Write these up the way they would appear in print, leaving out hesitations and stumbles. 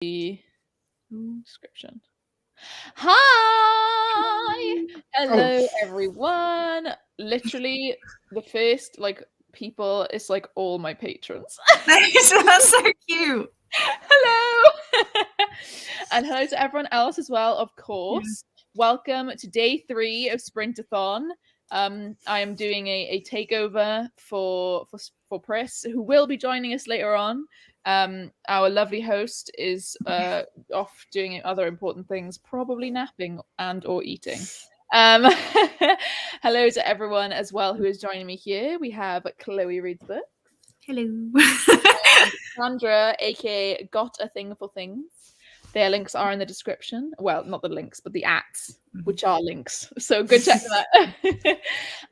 the description. Hi! Hello, everyone. Literally, the first, people is, all my patrons. That's so cute. Hello! And hello to everyone else as well, of course. Welcome to day 3 of Sprintathon. I am doing a takeover for Pris, who will be joining us later on. Our lovely host is off doing other important things, probably napping and or eating. Hello to everyone as well who is joining me here. We have Chloe reads books. Hello. Sandra, aka Got a Thing for Things. Their links are in the description. Well, not the links, but the ats, which are links. So good check that.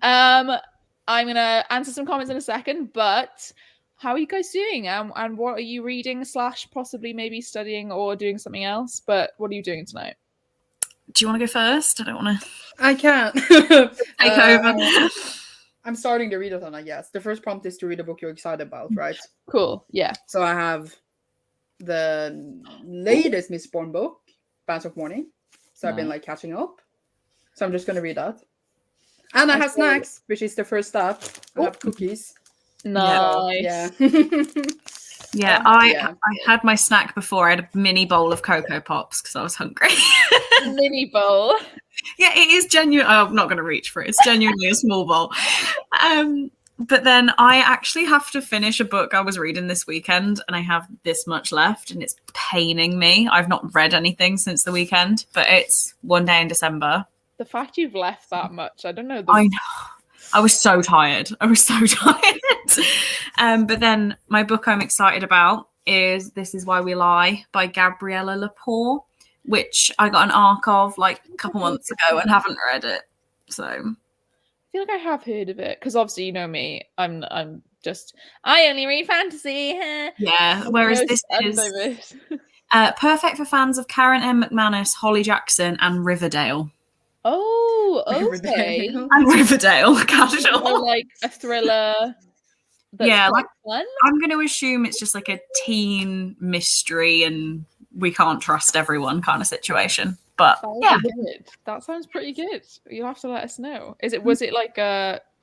I'm gonna answer some comments in a second, but how are you guys doing? And what are you reading / possibly maybe studying or doing something else? But what are you doing tonight? Do you want to go first? I don't want to. I can't. Take over. I'm starting the readathon, I guess. The first prompt is to read a book you're excited about, right? Cool, yeah. So I have the latest Mistborn book, Bands of Morning. So I've been catching up. So I'm just going to read that. And I have snacks, which is the first step. I have cookies. Nice. Yeah. I had my snack before. I had a mini bowl of Cocoa Pops because I was hungry. Mini bowl. Yeah, it is genuine. I'm not going to reach for it. It's genuinely a small bowl. But then I actually have to finish a book I was reading this weekend, and I have this much left, and it's paining me. I've not read anything since the weekend, but it's one day in December. The fact you've left that much, I don't know. I know. I was so tired. But then my book I'm excited about is This Is Why We Lie by Gabriella Lepore, which I got an arc of a couple months ago and haven't read it. So I feel like I have heard of it because obviously you know me. I only read fantasy. Yeah. Whereas this is perfect for fans of Karen M. McManus, Holly Jackson, and Riverdale. Oh, okay. And Riverdale, casual. So, like a thriller. Yeah, fun. I'm going to assume it's just like a teen mystery and we can't trust everyone kind of situation. But yeah, good. That sounds pretty good. You'll have to let us know. Was it like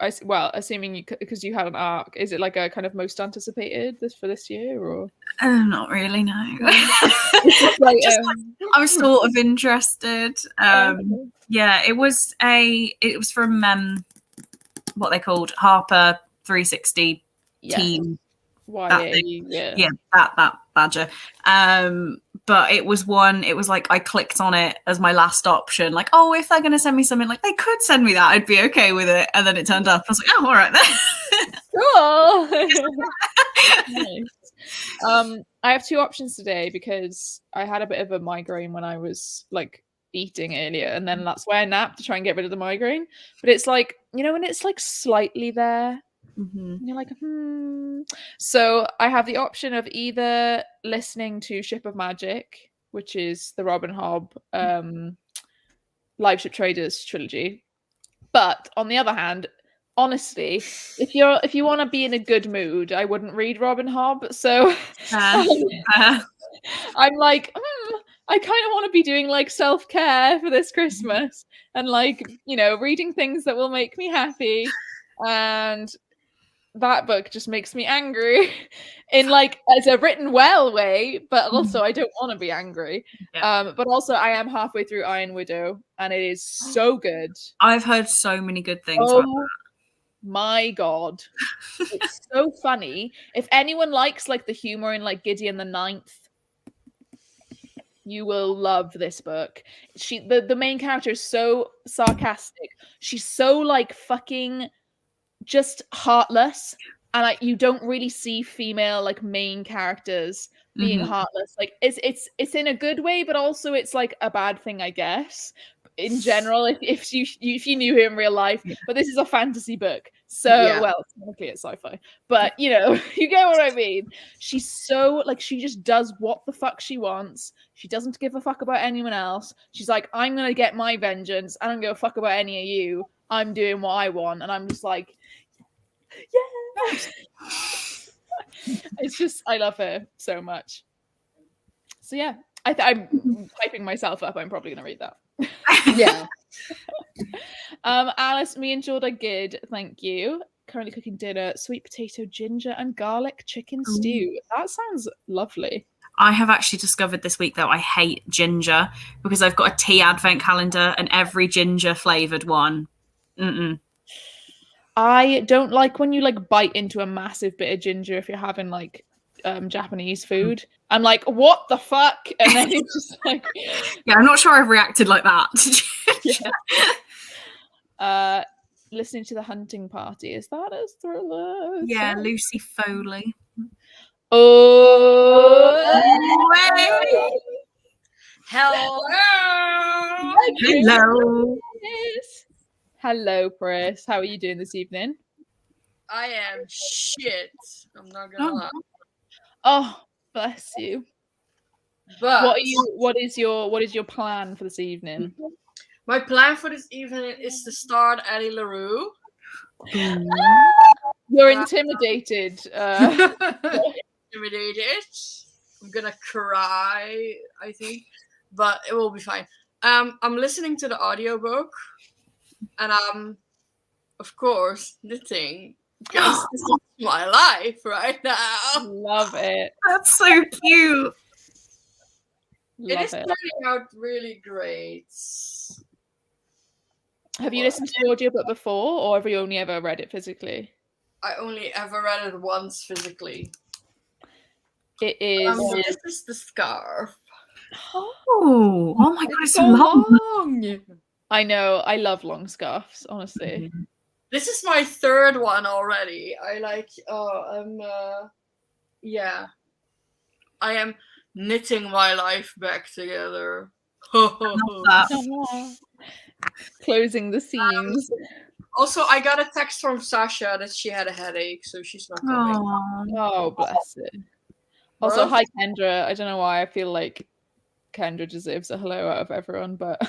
assuming you, because you had an arc, is it like a kind of most anticipated for this year or? Not really, no. I was sort of interested. Yeah, it was from what they called Harper 360 Teen. That badger. But it was I clicked on it as my last option. If they're going to send me something, they could send me that, I'd be okay with it. And then it turned up. I was like, oh, all right then. Cool. Nice. I have 2 options today because I had a bit of a migraine when I was eating earlier, and then that's why I napped to try and get rid of the migraine. But it's when it's slightly there. Mm-hmm. And you're So I have the option of either listening to Ship of Magic, which is the Robin Hobb Live Ship Traders trilogy. But on the other hand, honestly, if you want to be in a good mood, I wouldn't read Robin Hobb. So I'm I kind of want to be doing self-care for this Christmas and reading things that will make me happy. And that book just makes me angry in as a written well way, but also I don't want to be angry. But also I am halfway through Iron Widow and it is so good. I've heard so many good things about that. My God. It's so funny. If anyone likes the humor in Gideon the Ninth, you will love this book. The main character is so sarcastic. She's so fucking just heartless, and you don't really see female main characters being heartless. It's in a good way, but also it's a bad thing, I guess, in general, if you knew her in real life. But this is a fantasy book, so well, technically it's sci-fi, but you get what I mean. She's so she just does what the fuck she wants. She doesn't give a fuck about anyone else. She's I'm gonna get my vengeance. I don't give a fuck about any of you. I'm doing what I want. And I'm just yeah. It's just, I love her so much. So yeah, I'm hyping myself up. I'm probably going to read that. Yeah. Alice, me and George are good. Thank you. Currently cooking dinner: sweet potato, ginger, and garlic chicken stew. That sounds lovely. I have actually discovered this week, though, I hate ginger because I've got a tea advent calendar and every ginger flavored one. I don't like when you like bite into a massive bit of ginger if you're having like Japanese food. I'm like, what the fuck? And then it's just like, yeah, I'm not sure I've reacted like that. yeah. Listening to The Hunting Party, is that a thriller? Yeah, Lucy Foley. Oh, Hello. Hello. Hello, Chris. How are you doing this evening? I am shit. I'm not gonna lie. Oh, bless you. But what is your plan for this evening? my plan for this evening is to start Eddie LaRue. You're intimidated. Intimidated. I'm gonna cry, I think, but it will be fine. I'm listening to the audiobook, and I'm, of course, knitting because this is my life right now. Love it. That's so cute. It is turning out really great. Have you listened to the audiobook before, or have you only ever read it physically? I only ever read it once physically. It is. This is the scarf. Oh my god, it's so long. I know. I love long scarves, honestly. This is my third one already. Yeah. I am knitting my life back together. Closing the seams. Also, I got a text from Sasha that she had a headache, so she's not coming. Oh, bless it. Also, hi, Kendra. I don't know why I feel like Kendra deserves a hello out of everyone, but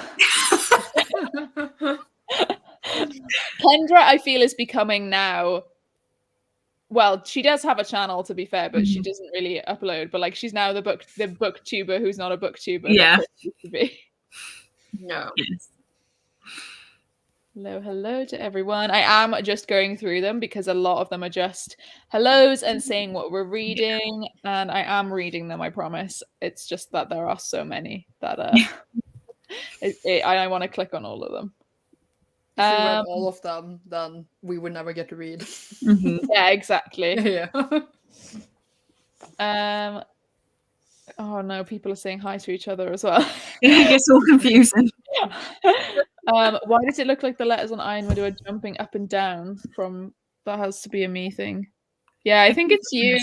Kendra, I feel, is becoming now. Well, she does have a channel, to be fair, but she doesn't really upload. But like, she's now the booktuber who's not a booktuber. Yeah. That used to be. No. Yes. Hello to everyone. I am just going through them because a lot of them are just hellos and saying what we're reading, and I am reading them, I promise. It's just that there are so many that I want to click on all of them. If we read all of them, then we would never get to read. Yeah, exactly. Yeah. Oh no, people are saying hi to each other as well. It gets all confusing. Why does it look like the letters on Iron Widow are jumping up and down from? That has to be a me thing. Yeah, I think it's you.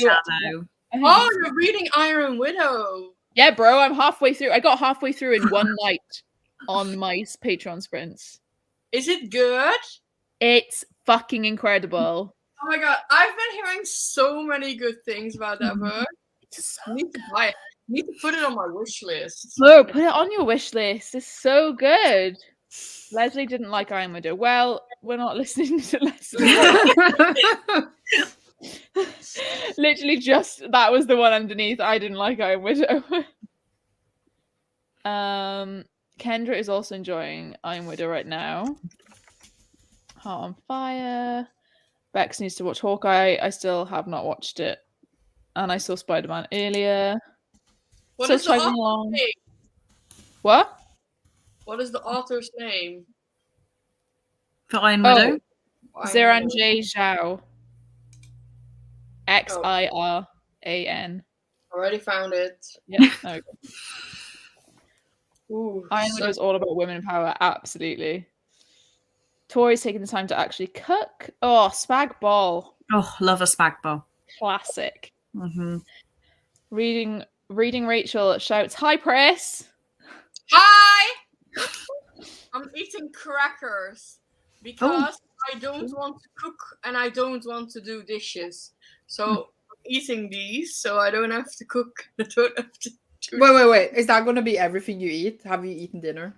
Oh, you're reading Iron Widow. Yeah, bro, I'm halfway through. I got halfway through in one night on my Patreon sprints. Is it good? It's fucking incredible. Oh my god, I've been hearing so many good things about that book. I need to buy it. I need to put it on my wish list. Oh, put it on your wish list. It's so good. Leslie didn't like Iron Widow. Well, we're not listening to Leslie. Literally just that was the one underneath. I didn't like Iron Widow. Kendra is also enjoying Iron Widow right now. Heart on Fire. Bex needs to watch Hawkeye. I still have not watched it. And I saw Spider-Man earlier. What So is the author's name? What? What is the author's name? For Iron Widow? Xiranjay Zhao. Xiran. Already found it. Yeah. Okay. Ooh, Iron Widow is all about women power. Absolutely. Tori's taking the time to actually cook. Oh, spag bol. Oh, love a spag bol. Classic. Reading Rachel shouts, "Hi, Press." Hi! I'm eating crackers because I don't want to cook and I don't want to do dishes. So I'm eating these so I don't have to cook. I don't have to do Wait. Is that going to be everything you eat? Have you eaten dinner?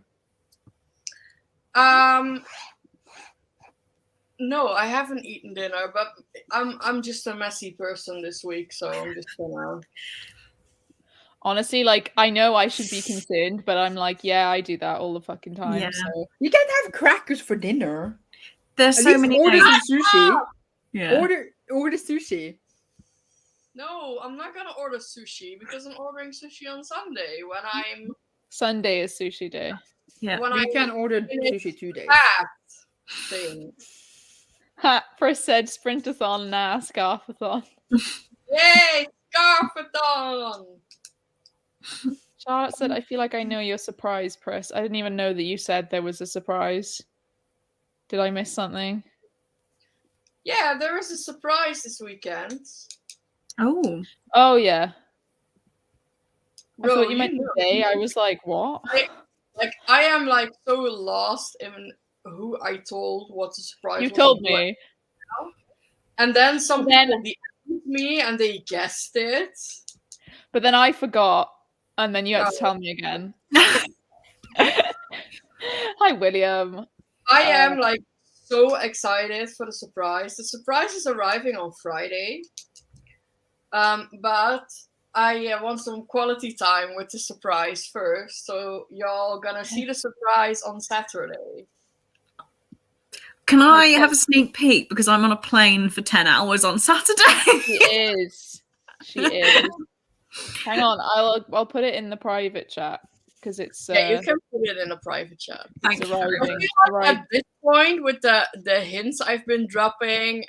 No, I haven't eaten dinner, but I'm just a messy person this week, so I'm just gonna. Honestly, like, I know I should be concerned, but I'm like, yeah, I do that all the fucking time. Yeah. So You can't have crackers for dinner. There's At so least many order names. some sushi. Yeah. Order sushi. No, I'm not gonna order sushi because I'm ordering sushi on Sunday when I'm Sunday is sushi day. Yeah. when We I can order finish sushi 2 days. that thing. Ha! First said Sprintathon, now Scarfathon. Yay, Scarfathon! Charlotte said, I feel like I know your surprise, Chris. I didn't even know that you said there was a surprise. Did I miss something? Yeah, there is a surprise this weekend. Oh. Oh, yeah. I Bro, thought you meant today. I was like, what? Like, I am like so lost in who I told what the surprise You was. told me. And then some And then- people DM'd me and they guessed it. But then I forgot. And then you had to tell me again. Hi, William. I am like so excited for the surprise. The surprise is arriving on Friday. But I want some quality time with the surprise first. So y'all gonna see the surprise on Saturday. Can I have a sneak peek? Because I'm on a plane for 10 hours on Saturday. She is. She is. Hang on, I'll put it in the private chat because it's Yeah, you can put it in a private chat. Thank it's you. arriving. At this point, with the hints I've been dropping,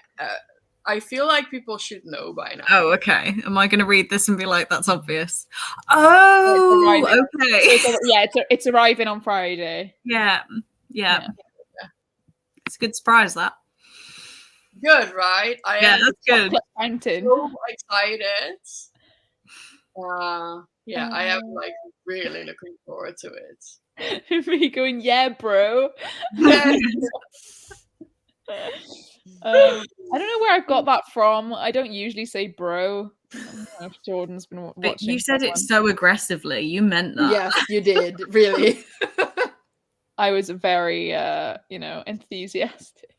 I feel like people should know by now. Oh, okay. Am I going to read this and be like, that's obvious? Oh, okay. It's arriving on Friday. Yeah. It's a good surprise, that. Good, right? I am that's good. so excited. I am like really looking forward to it. Me going, yeah, bro. Yes. I don't know where I got that from. I don't usually say bro. I don't know if Jordan's been watching. But you said it so aggressively. You meant that. Yes, you did. Really. I was very, enthusiastic.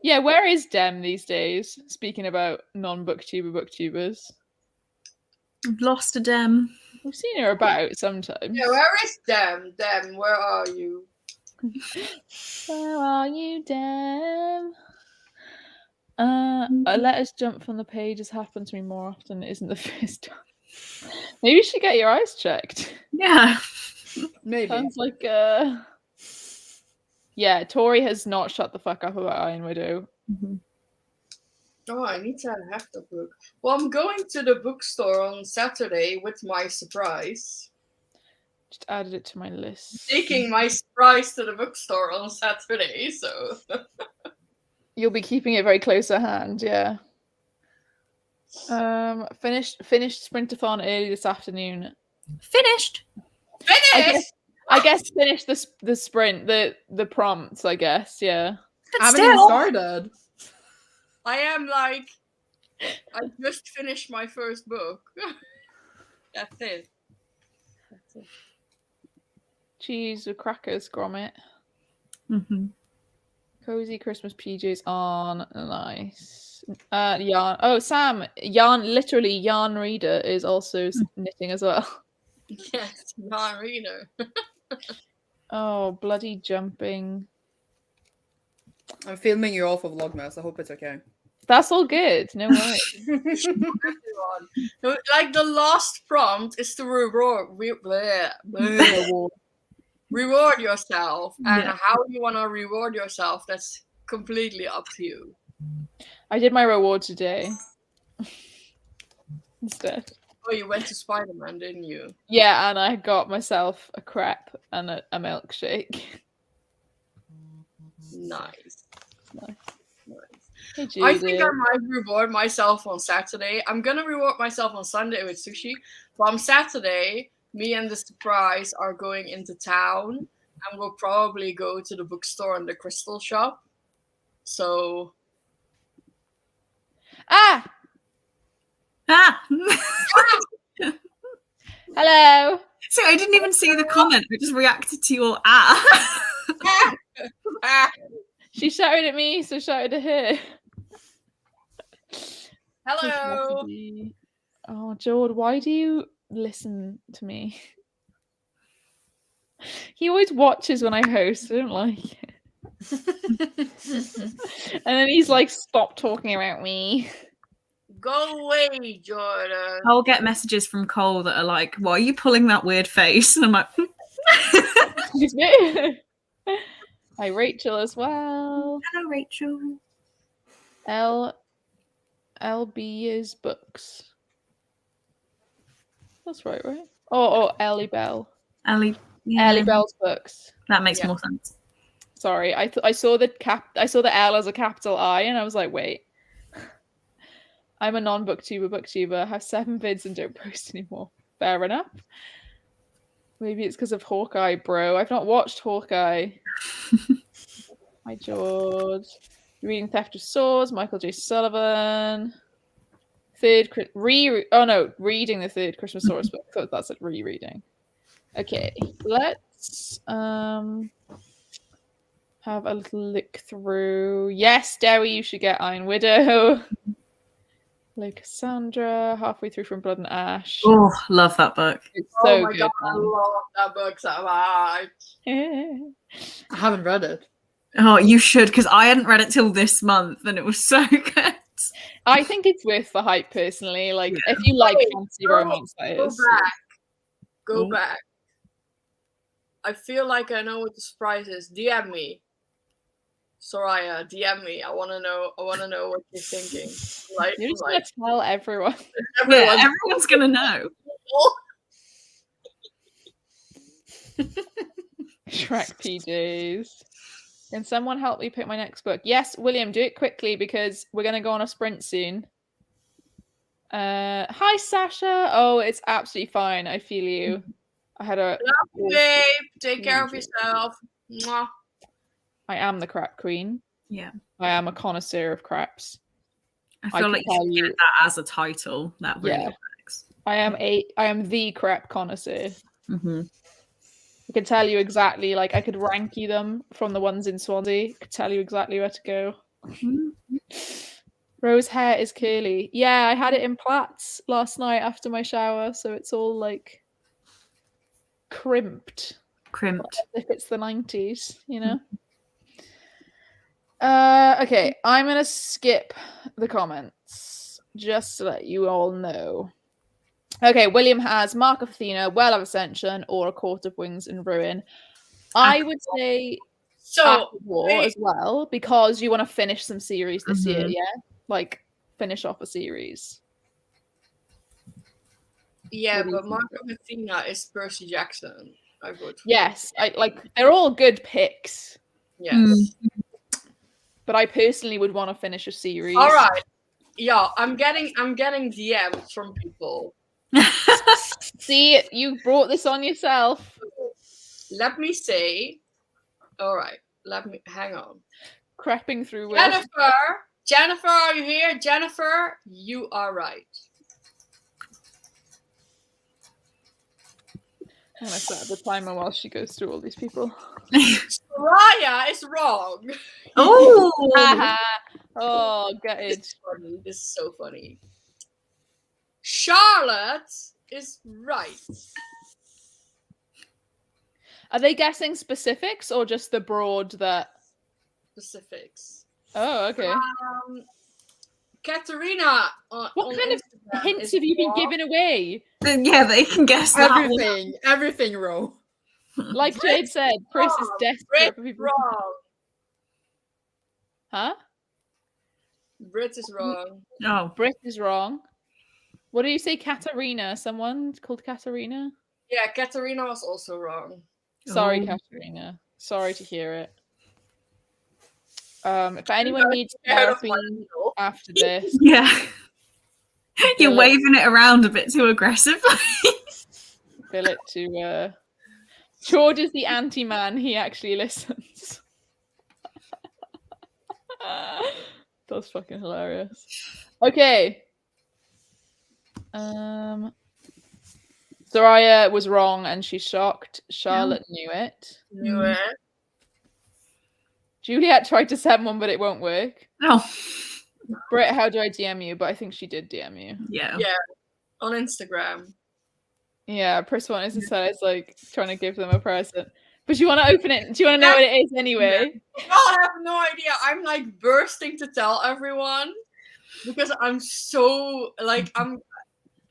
Yeah, where is Dem these days? Speaking about booktubers. I've lost a Dem. I've seen her about sometimes. Yeah, where is Dem? Dem, where are you? Where are you, Dem? Let us jump from the page has happened to me more often. It isn't the first time. Maybe you should get your eyes checked. Yeah. Maybe. Sounds like yeah, Tori has not shut the fuck up about Iron Widow. Mm-hmm. Oh, I need to have the book. Well, I'm going to the bookstore on Saturday with my surprise. Just added it to my list. Taking my surprise to the bookstore on Saturday, so You'll be keeping it very close at hand, yeah. Finished Sprintathon early this afternoon. Finished. I guess finish the sprint, the prompts, I guess, yeah. I haven't even started. I am like, I just finished my first book. That's it. Cheese with crackers, Gromit. Mm-hmm. Cozy Christmas PJs on. Nice. Yarn. Oh, Sam. Literally, Yarn Reader is also knitting as well. Yes, non-reader. Oh, bloody jumping. I'm filming you all for Vlogmas. I hope it's okay. That's all good. No worries. Like the last prompt is to reward yourself, and how you want to reward yourself, that's completely up to you. I did my reward today. Instead. Oh, you went to Spider-Man, didn't you? Yeah, and I got myself a crepe and a milkshake. Nice. Hey, I think I might reward myself on Saturday. I'm gonna reward myself on Sunday with sushi. But on Saturday, me and the surprise are going into town, and we'll probably go to the bookstore and the crystal shop. So. Ah! Hello. So I didn't even see the comment. I just reacted to your She shouted at me, so shouted at her. Hello. Oh, Jord, why do you listen to me. He always watches when I host. I don't like it. And then he's like, stop talking about me. Go away, Jordan. I'll get messages from Cole that are like, why are you pulling that weird face? And I'm like, Excuse me. Hi, Rachel as well. hello, Rachel. LB's books. That's right? Oh, Ellie Bell. Ellie. Yeah, Ellie Bell's books. that makes more sense. Sorry, I saw the L as a capital I, and I was like, wait. I'm a booktuber, have 7 vids and don't post anymore. Fair enough. Maybe it's because of Hawkeye, bro. I've not watched Hawkeye. Hi, George. Reading Theft of Swords, Michael J. Sullivan. Reading the third Christmas Source book. I thought that's like rereading. Okay, let's have a little look through. Yes, Derry, you should get Iron Widow. Like Cassandra, halfway through From Blood and Ash. Oh, love that book. It's so my good. god, I love that book so much. I haven't read it. Oh, you should, because I hadn't read it till this month, and it was so good. I think it's worth the hype, personally. Like, if you like fantasy romance, that Go is. back. Go Oh. back. I feel like I know what the surprise is. DM me. Soraya, DM me. I wanna know what you're thinking. Like, You're just gonna tell everyone. Yeah, everyone's gonna know. Shrek PJs. Can someone help me pick my next book? Yes, William, do it quickly because we're gonna go on a sprint soon. Hi Sasha. Oh, it's absolutely fine. I feel you. I had a Love you, babe. Take care of yourself. Mwah. I am the crap queen. Yeah. I am a connoisseur of craps. I I feel can like tell you should you- get that as a title. That really Yeah. works. I am the crap connoisseur. Mm-hmm. I could tell you exactly, like, I could rank you them from the ones in Swansea. I could tell you exactly where to go. Rose hair is curly. Yeah, I had it in plaits last night after my shower, so it's all, like, crimped. Crimped. As if it's the 90s, you know? Okay, I'm going to skip the comments, just to let you all know. Okay, William has Mark of Athena, Well of Ascension, or A Court of Wings and Ruin. I would say So After War as well, because you want to finish some series this year, Mhm. yeah? Like, finish off a series. yeah, What do you but think Mark of of Athena is Percy Jackson. I vote for Yes, they're all good picks, yes. but I personally would want to finish a series. All right. Yeah, I'm getting DMs from people. See, you brought this on yourself. Let me say. All right. Let me hang on. Creeping through Will. Jennifer, are you here? Jennifer, you are right. I'm gonna set the timer while she goes through all these people. Soraya is wrong. Oh, Oh, This gutted. is funny. This is so funny. Charlotte is right. Are they guessing specifics or just the broad that? Specifics. Oh, okay. Katerina. What kind of Instagram hints is have you been wrong. giving away? yeah, they can guess that one. Everything, Ro. Like Jade said, Chris is desperate for Brit people. wrong. Huh? Brit is wrong. Oh, Brit is wrong. What do you say, Katarina? Someone called Katarina? Yeah, Katerina was also wrong. Sorry, Oh. Katarina. Sorry to hear it. If anyone needs Scared of therapy myself. after this, yeah. You're Bill it- waving it around a bit too aggressively. bill it to George is the anti-man. He actually listens. That's fucking hilarious. Okay. Soraya was wrong and she's shocked. Charlotte knew it. Knew it. Juliet tried to send one, but it won't work. Oh, Britt, how do I DM you? But I think she did DM you. yeah. Yeah. On Instagram. Yeah, Persephone is like trying to give them a present. But you want to open it? Do you want to know what it is anyway? No, I have no idea. I'm like bursting to tell everyone because I'm so like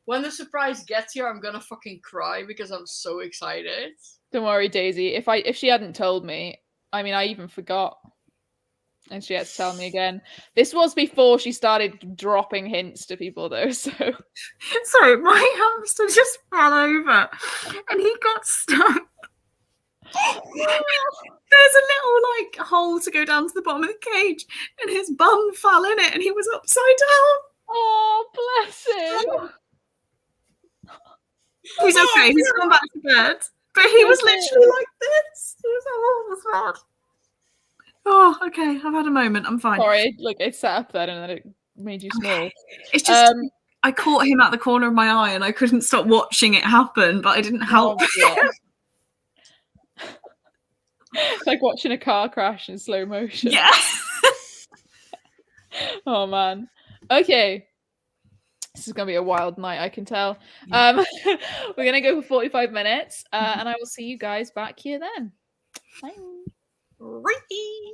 when the surprise gets here, I'm gonna fucking cry because I'm so excited. Don't worry, Daisy. If she hadn't told me, I mean, I even forgot, and she had to tell me again. This was before she started dropping hints to people, though. So Sorry, my hamster just fell over, and he got stuck. There's a little like hole to go down to the bottom of the cage, and his bum fell in it, and he was upside down. oh, bless him. He's okay. He's gone back to bed, but he was literally like this. He was all sad. Oh, okay. I've had a moment. I'm fine. Sorry, like it sat up there and then it made you small. It's just I caught him at the corner of my eye, and I couldn't stop watching it happen, but I didn't help. It's like watching a car crash in slow motion. Yeah. Oh man. Okay. This is gonna be a wild night, I can tell. Yeah. We're gonna go for 45 minutes, and I will see you guys back here then. Bye. Ricky.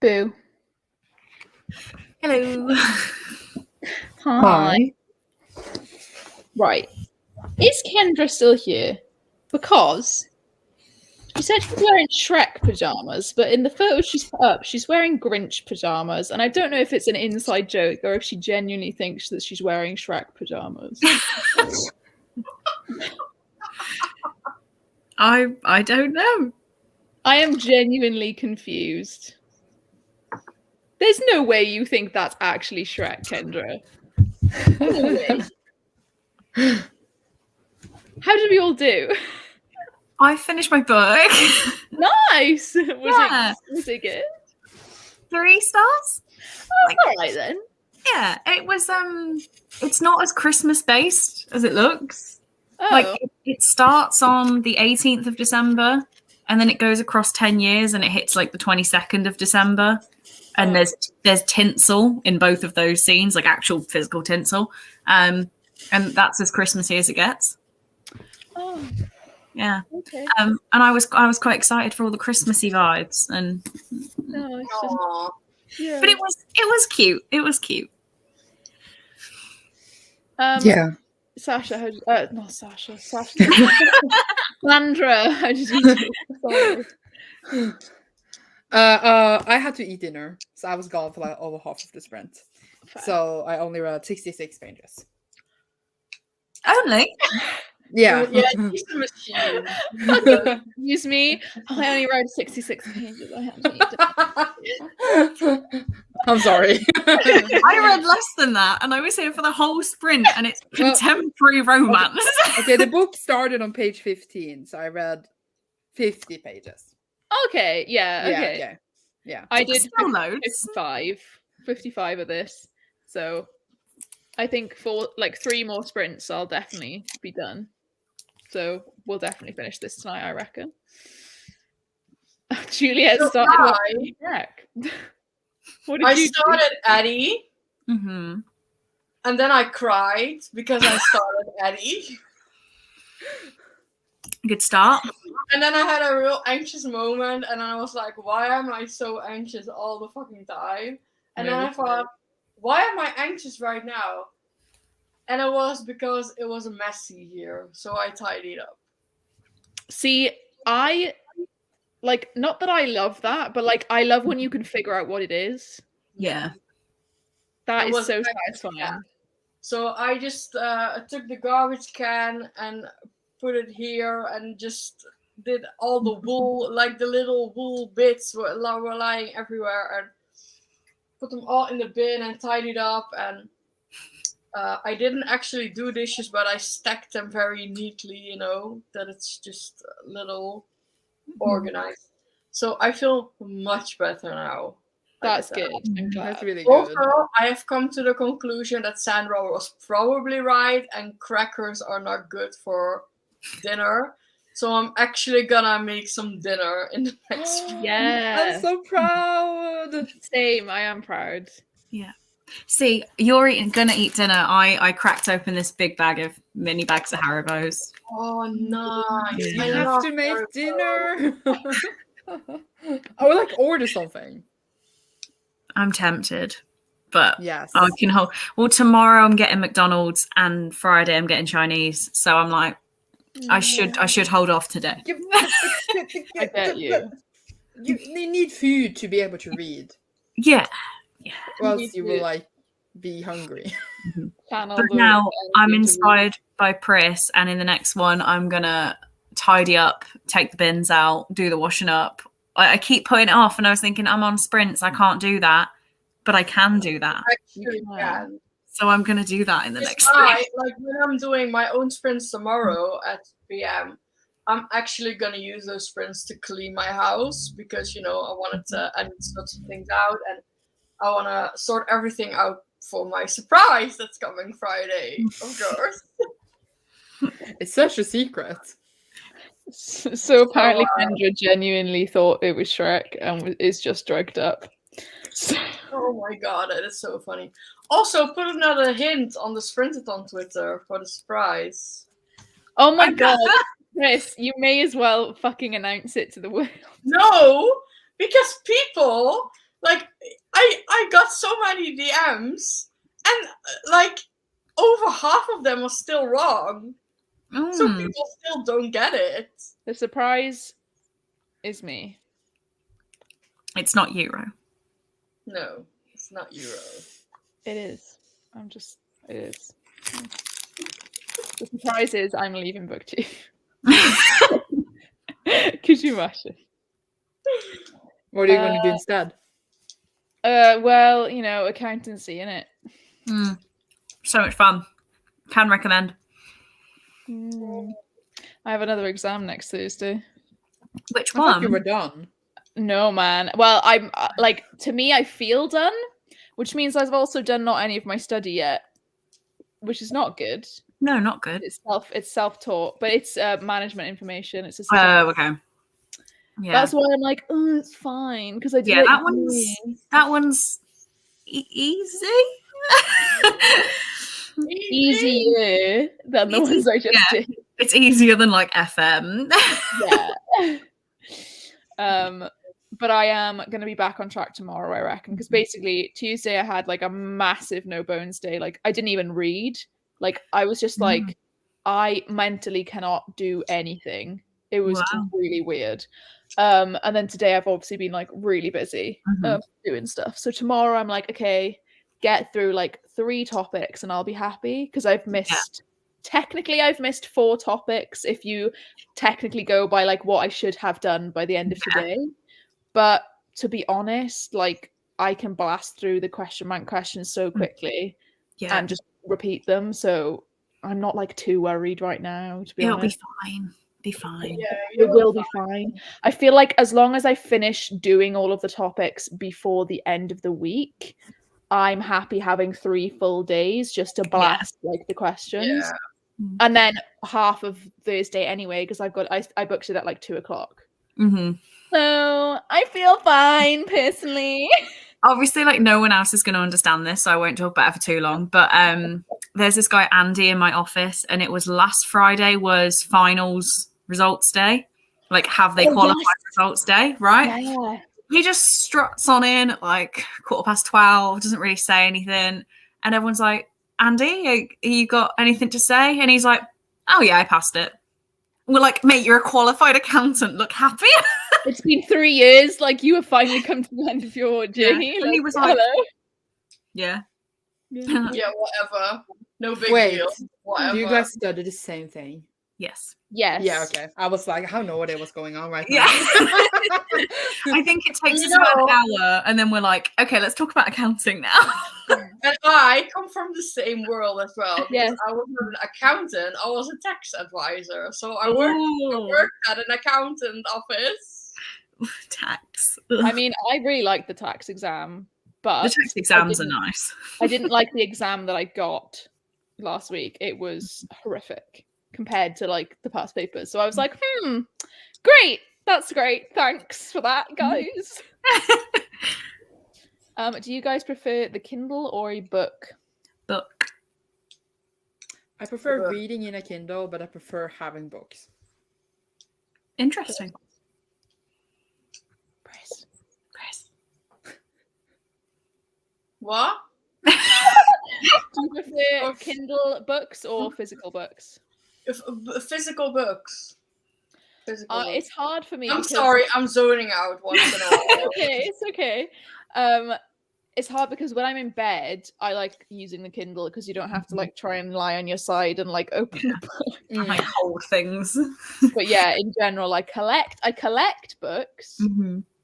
Boo. Hello. Hi. Right. Is Kendra still here? Because she said she's wearing Shrek pajamas, but in the photo she's put up, she's wearing Grinch pajamas. And I don't know if it's an inside joke or if she genuinely thinks that she's wearing Shrek pajamas. I don't know. I am genuinely confused. There's no way you think that's actually Shrek, Kendra. No way. How did we all do? I finished my book. Nice. Was it good? 3 stars. Oh, all right then. Yeah, it was. It's not as Christmas based as it looks. Oh. Like it starts on the 18th of December, and then it goes across 10 years, and it hits like the 22nd of December. And there's tinsel in both of those scenes, like actual physical tinsel. And that's as Christmassy as it gets. Oh. Yeah. Okay. And I was quite excited for all the Christmassy vibes, and No, it's Aw. yeah. but it was cute. It was cute. Yeah. Sasha, not Sasha. Sandra, how did you do? Sorry. I had to eat dinner, so I was gone for like over half of the sprint. Fair. So I only read 66 pages. Only. Yeah. Yeah, she's a machine. Excuse me. I only wrote 66 pages. I have to eat. I'm sorry. I read less than that, and I was here for the whole sprint, and it's Well, contemporary romance. Okay, the book started on page 15, so I read 50 pages. Okay, yeah, okay. Yeah. I did Still loads. 55 of this. So I think for like 3 more sprints, I'll definitely be done. So we'll definitely finish this tonight, I reckon. Juliet So started I- watching Shrek. What did I you started Eddie, Mm-hmm. and then I cried because I started Eddie. Good start. And then I had a real anxious moment, and I was like, why am I so anxious all the fucking time? And then I thought, why am I anxious right now? And it was because it was messy here, so I tidied up. See, I like, not that I love that, but like I love when you can figure out what it is. Yeah. That It is was so like- satisfying. yeah. So I just took the garbage can and put it here and just did all the wool, like the little wool bits were lying everywhere, and put them all in the bin and tidied up. And I didn't actually do dishes, but I stacked them very neatly, you know, that it's just a little organized. So I feel much better now. That's good. I'm glad. That's really good. Also, I have come to the conclusion that Sandra was probably right, and crackers are not good for dinner. So I'm actually gonna make some dinner in the next week. Yeah. I'm so proud. Same, I am proud. See, you're gonna eat dinner. I cracked open this big bag of mini bags of Haribos. Oh, nice. You I have love to make Haribo. dinner. I would like order something. I'm tempted, but Yes. I can hold. Well, tomorrow I'm getting McDonald's, and Friday I'm getting Chinese. So I'm like, I should hold off today. I bet you. You need food to be able to read. Yeah. Or else you will like be hungry. Channel But the now I'm energy to read. inspired by Pris, and in the next one I'm gonna tidy up, take the bins out, do the washing up. I keep putting it off, and I was thinking I'm on sprints, I can't do that, but I can do that. Actually, can. So I'm gonna do that in the next Like when I'm doing my own sprints tomorrow at PM, I'm actually gonna use those sprints to clean my house because I wanted to I need to sort some things out, and I want to sort everything out for my surprise that's coming Friday, of course. It's such a secret. So apparently Kendra genuinely thought it was Shrek and is just drugged up. Oh my god, that is so funny. Also, put another hint on the Sprintathon Twitter for the surprise. Oh my god, Chris, you may as well fucking announce it to the world. No, because people Like, I got so many DMs, and like over half of them are still wrong. So people still don't get it. The surprise is me. It's not Euro. No, it's not Euro. It is. It is. The surprise is I'm leaving BookTube. Could you imagine? What are you going to do instead? Well, accountancy, innit? So much fun. Can recommend. I have another exam next Thursday. Which I thought one? you were done. No, man. Well, I'm to me, I feel done, which means I've also done not any of my study yet, which is not good. No, not good. It's self-taught, but it's management information. It's a Oh, okay. Yeah, that's why I'm like, oh, it's fine because I did yeah. it. That one's easy. Easier than the ones I just did. It's easier than like FM. Yeah. But I am going to be back on track tomorrow, I reckon, because basically Tuesday I had like a massive no bones day. Like I didn't even read. Like I was just like, I mentally cannot do anything. It was really weird. And then today I've obviously been like really busy doing stuff. So tomorrow I'm like, okay, get through like 3 topics and I'll be happy because I've missed. Technically, I've missed 4 topics if you technically go by like what I should have done by the end of today. But to be honest, like I can blast through the question bank questions so quickly and just repeat them. So I'm not like too worried right now, to be honest. It'll be fine. Yeah, it will be fine. I feel like as long as I finish doing all of the topics before the end of the week, I'm happy having 3 full days just to blast like the questions. Yeah. And then half of Thursday anyway, because I booked it at like 2:00. So I feel fine personally. Obviously, like no one else is going to understand this, so I won't talk about it for too long. But there's this guy Andy in my office, and it was last Friday was finals results day. Like, have they qualified results day, right? Yeah. He just struts on in at like 12:15, doesn't really say anything, and everyone's like, Andy, you got anything to say? And he's like, oh yeah, I passed it. We're like, mate, you're a qualified accountant. Look happy. It's been 3 years. Like you have finally come to the end of your journey. And he was like, hello. Yeah, whatever. No big deal. Whatever. Do you guys study the same thing? Yes. Yes. Yeah, okay. I was like, I have no idea what's going on right now. Yeah. I think it takes us about an hour, and then we're like, okay, let's talk about accounting now. And I come from the same world as well. Yes. I was not an accountant. I was a tax advisor. So I worked at an accountant office. Tax. I mean, I really like the tax exam, but the tax exams are nice. I didn't like the exam that I got last week. It was horrific compared to like the past papers. So I was like, great. That's great. Thanks for that, guys. Do you guys prefer the Kindle or a book? Book. I prefer reading in a Kindle, but I prefer having books. Interesting. Press. What? Do you prefer Kindle books or physical books? Physical books. It's hard for me. I'm sorry, I'm zoning out once in a while. It's okay. It's hard because when I'm in bed, I like using the Kindle because you don't have to like try and lie on your side and like open the book. I hold things. But yeah, in general, I collect books.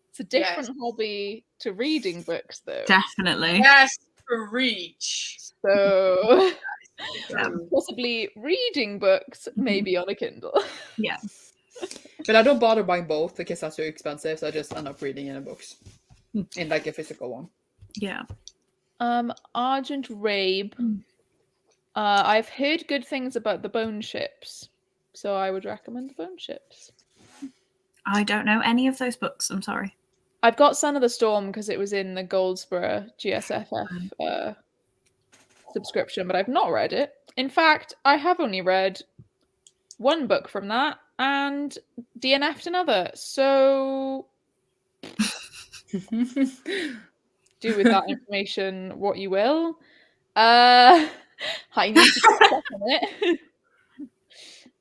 It's a different hobby to reading books, though. Definitely. Yes, for reach. So possibly reading books, maybe on a Kindle. Yeah. But I don't bother buying both because that's too expensive, so I just end up reading in a books. In like a physical one. Yeah. Argent Rabe. I've heard good things about the Bone Ships, so I would recommend the Bone Ships. I don't know any of those books. I'm sorry. I've got Son of the Storm because it was in the Goldsboro GSFF subscription, but I've not read it. In fact, I have only read one book from that and DNF'd another. So Do with that information what you will. I need to check on it.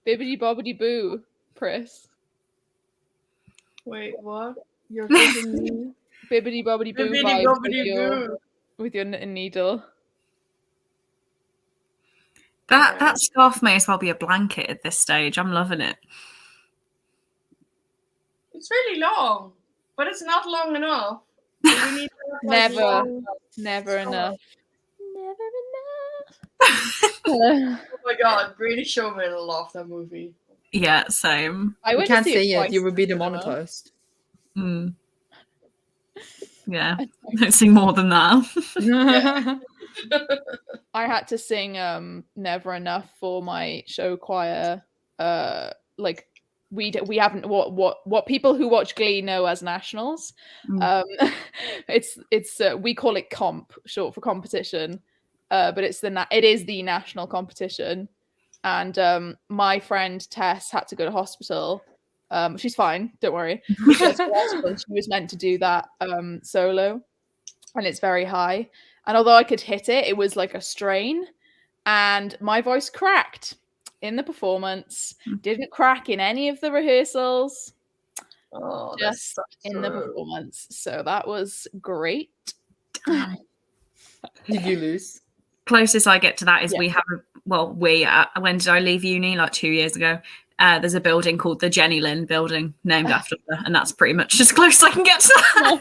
Bibbidi bobbidi boo, Pris. Wait, what? You're giving me Bibbidi bobbidi boo bibbidi vibes bobbidi boo. with your knitting needle. That scarf may as well be a blanket at this stage. I'm loving it. It's really long, but it's not long enough. We need to have, like, long- Never enough. Oh my god, Greatest Showman, I love that movie. Yeah, same. I You went can't to see say it, twice you will be in the cinema. demonetized. Mm. Yeah, don't sing more than that. I had to sing Never Enough for my show choir. Like we haven't what people who watch Glee know as nationals. It's we call it comp, short for competition. But it is the national competition. And my friend Tess had to go to hospital. She's fine, don't worry. She was meant to do that solo, and it's very high. And although I could hit it, it was like a strain, and my voice cracked in the performance. Didn't crack in any of the rehearsals. Oh, Just in the performance. So that was great. Did you lose? Closest I get to that is Yeah. we have when did I leave uni? Like 2 years ago. There's a building called the Jenny Lynn building named after her, and that's pretty much as close as I can get to that.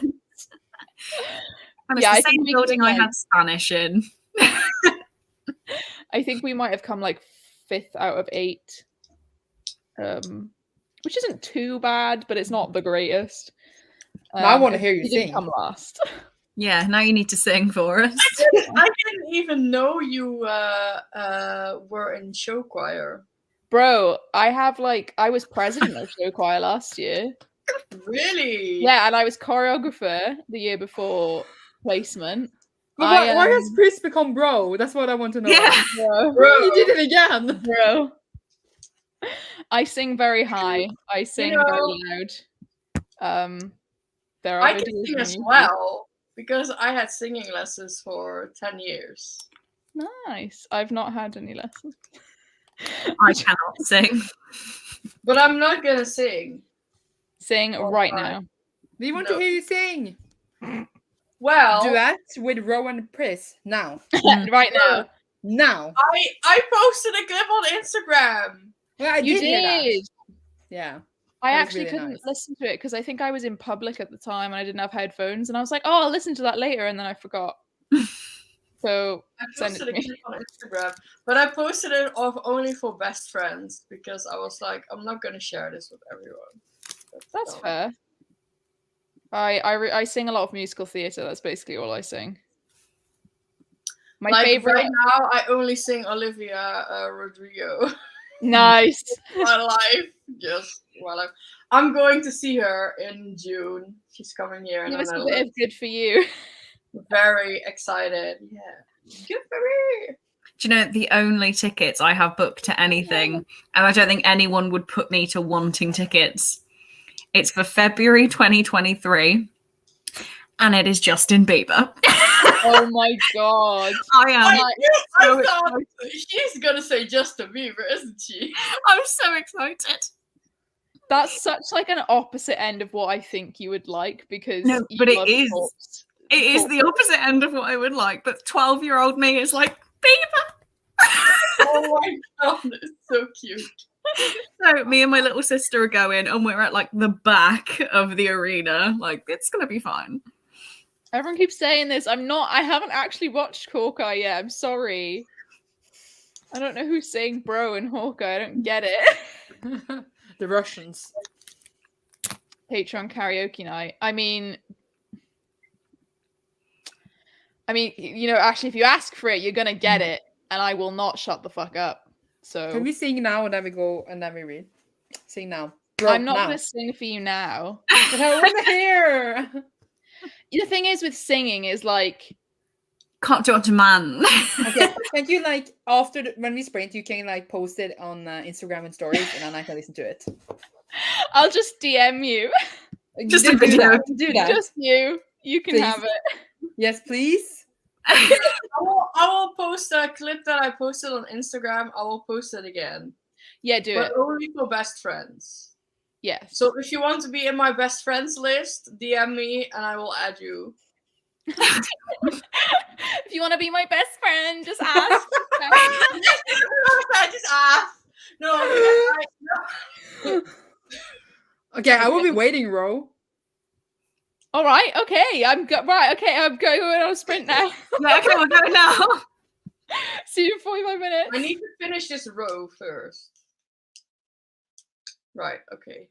And it's the same building I had Spanish in. I think we might have come like 5th out of 8, which isn't too bad, but it's not the greatest. I want to hear you we sing. didn't come last. Yeah, now you need to sing for us. I didn't even know you were in show choir. Bro, I was president of show choir last year. Really? Yeah, and I was choreographer the year before placement. But why has Chris become bro? That's what I want to know. Yeah. Bro. He did it again. Bro. I sing very high. I sing very loud. There are I can sing as well because I had singing lessons for 10 years. Nice. I've not had any lessons. I cannot sing. But I'm not gonna sing. Sing right now. We want to hear you sing. Well, duet with Rowan and Pris now. Right now. Now. I posted a clip on Instagram. Well, I You did. Hear that. did. Yeah. I That was actually really couldn't nice. listen to it because I think I was in public at the time and I didn't have headphones, and I was like, "Oh, I'll listen to that later," and then I forgot. So I send it posted to a me. clip on Instagram, but I posted it only for best friends because I was like, I'm not gonna share this with everyone. That's fair. I sing a lot of musical theatre. That's basically all I sing. My favorite right now, I only sing Olivia Rodrigo. Nice. My life, just my life. I'm going to see her in June. She's coming here, and Give us a I'm bit of good for you. very excited. Yeah, good for me. Do you know the only tickets I have booked to anything, and I don't think anyone would put me to wanting tickets? It's for February 2023, and it is Justin Bieber. Oh my god! I thought she's gonna say Justin Bieber, isn't she? I'm so excited. That's such like an opposite end of what I think you would like because No, but it love is. Corpse. It is the opposite end of what I would like, but 12-year-old me is like, Bieber! Oh my god, it's so cute. So me and my little sister are going, and we're at like the back of the arena. Like, it's gonna be fine. Everyone keeps saying this. I haven't actually watched Hawkeye yet. I'm sorry. I don't know who's saying bro in Hawkeye. I don't get it. The Russians. Patreon karaoke night. I mean, you know, actually, if you ask for it, you're gonna get it, and I will not shut the fuck up. So Can we sing now and then we go and then we read? Sing now. Bro, I'm not now. gonna sing for you now. But I want to hear. The thing is with singing is like Can't do it on demand. Okay, can you like after when we sprint, you can like post it on Instagram and stories, and then I can listen to it. I'll just DM you. Just a Do video. that. Do that. Just you. You can Please. have it. Yes, please. I will post a clip that I posted on Instagram. I will post it again. Yeah, do But it. only for best friends. Yes. So if you want to be in my best friends list, DM me and I will add you. If you want to be my best friend, just ask. I just ask. No. Okay, I will be waiting, Ro. All right. Okay. I'm going on a sprint now. Yeah, okay, we'll go now. See you in 45 minutes. I need to finish this row first. Right, okay.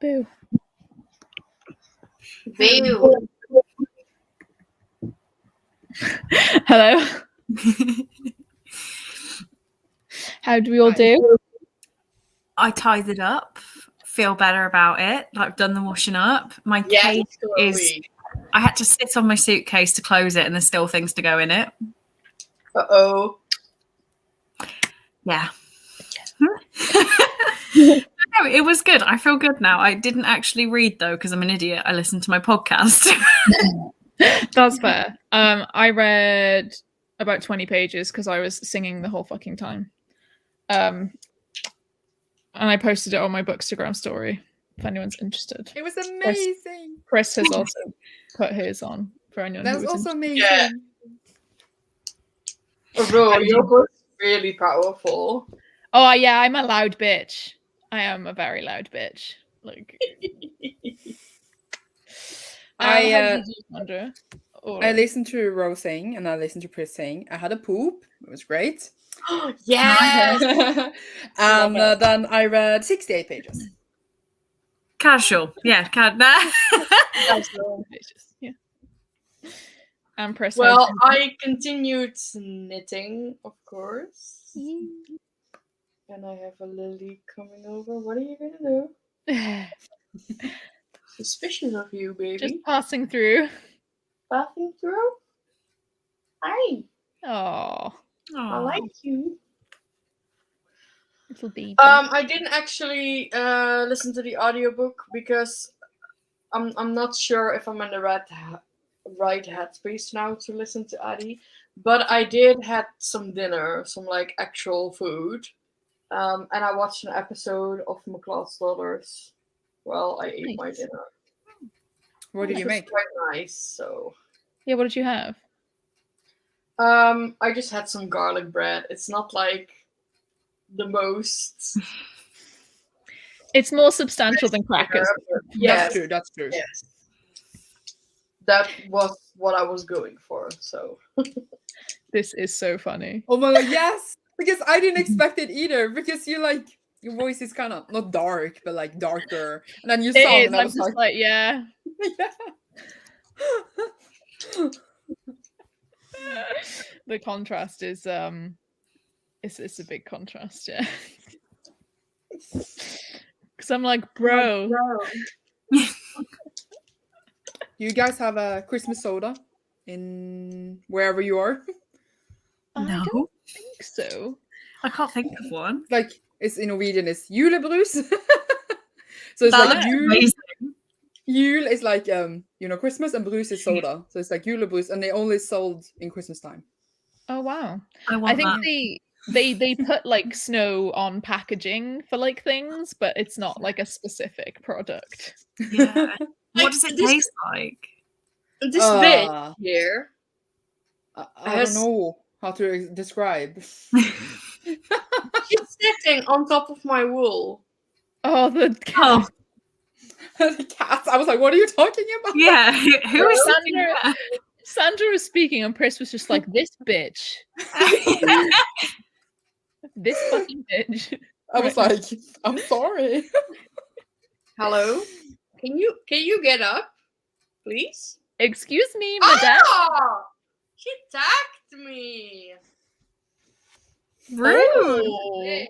Boo. Boo. Hello. How do we all do? I tied it up. Feel better about it. Like I've done the washing up. My case is. I had to sit on my suitcase to close it, and there's still things to go in it. Uh-oh. Yeah. No, it was good. I feel good now. I didn't actually read though because I'm an idiot. I listened to my podcast. That's fair. I read about 20 pages because I was singing the whole fucking time. And I posted it on my Bookstagram story if anyone's interested. It was amazing. Chris has also put his on for anyone. That who was also interested. amazing. Yeah. Bro, your book's really powerful. Oh yeah, I'm a loud bitch. I am a very loud bitch. Like I I listened to Rose sing and I listened to Chris sing. I had a poop. It was great. Yes. And then I read 68 pages. Casual. Yeah. Yeah. And Chris. Well, I continued knitting, of course. And I have a lily coming over. What are you gonna do? Suspicious of you, baby. Just passing through. Passing through? Hi. Oh, I like you. little baby. I didn't actually listen to the audiobook because I'm not sure if I'm in the right headspace now to listen to Adi. But I did had some dinner, some like actual food. And I watched an episode of McCloud's Daughters while I ate my dinner. What did you make? Quite nice. So. Yeah, what did you have? I just had some garlic bread. It's not like the most. It's more substantial than crackers. Yes, That's true. Yes. That was what I was going for. So. This is so funny. Oh my god, yes! Because I didn't expect it either. Because you like your voice is kind of not dark, but like darker. And then you saw it, and I was like, yeah. The contrast is it's a big contrast, yeah. Because I'm like, bro. You guys have a Christmas soda in wherever you are? I No. don't think so. I can't think of one. Like it's in Norwegian, it's julebrus. So it's That like looks jul. amazing. Jul is like Christmas, and brus is soda. So it's like julebrus, and they only sold in Christmas time. Oh wow. I think that. they put like snow on packaging for like things, but it's not like a specific product. Yeah. What does it taste like? This bit here. I don't know how to describe. It's sitting on top of my wool. Oh, the cat. The cats. I was like, what are you talking about? Yeah. Who is Sandra? Sandra was speaking and Chris was just like, this bitch. This fucking bitch. I was like, I'm sorry. Hello? Can you get up, please? Excuse me, madame. Oh! She tagged me. Rude. Oh,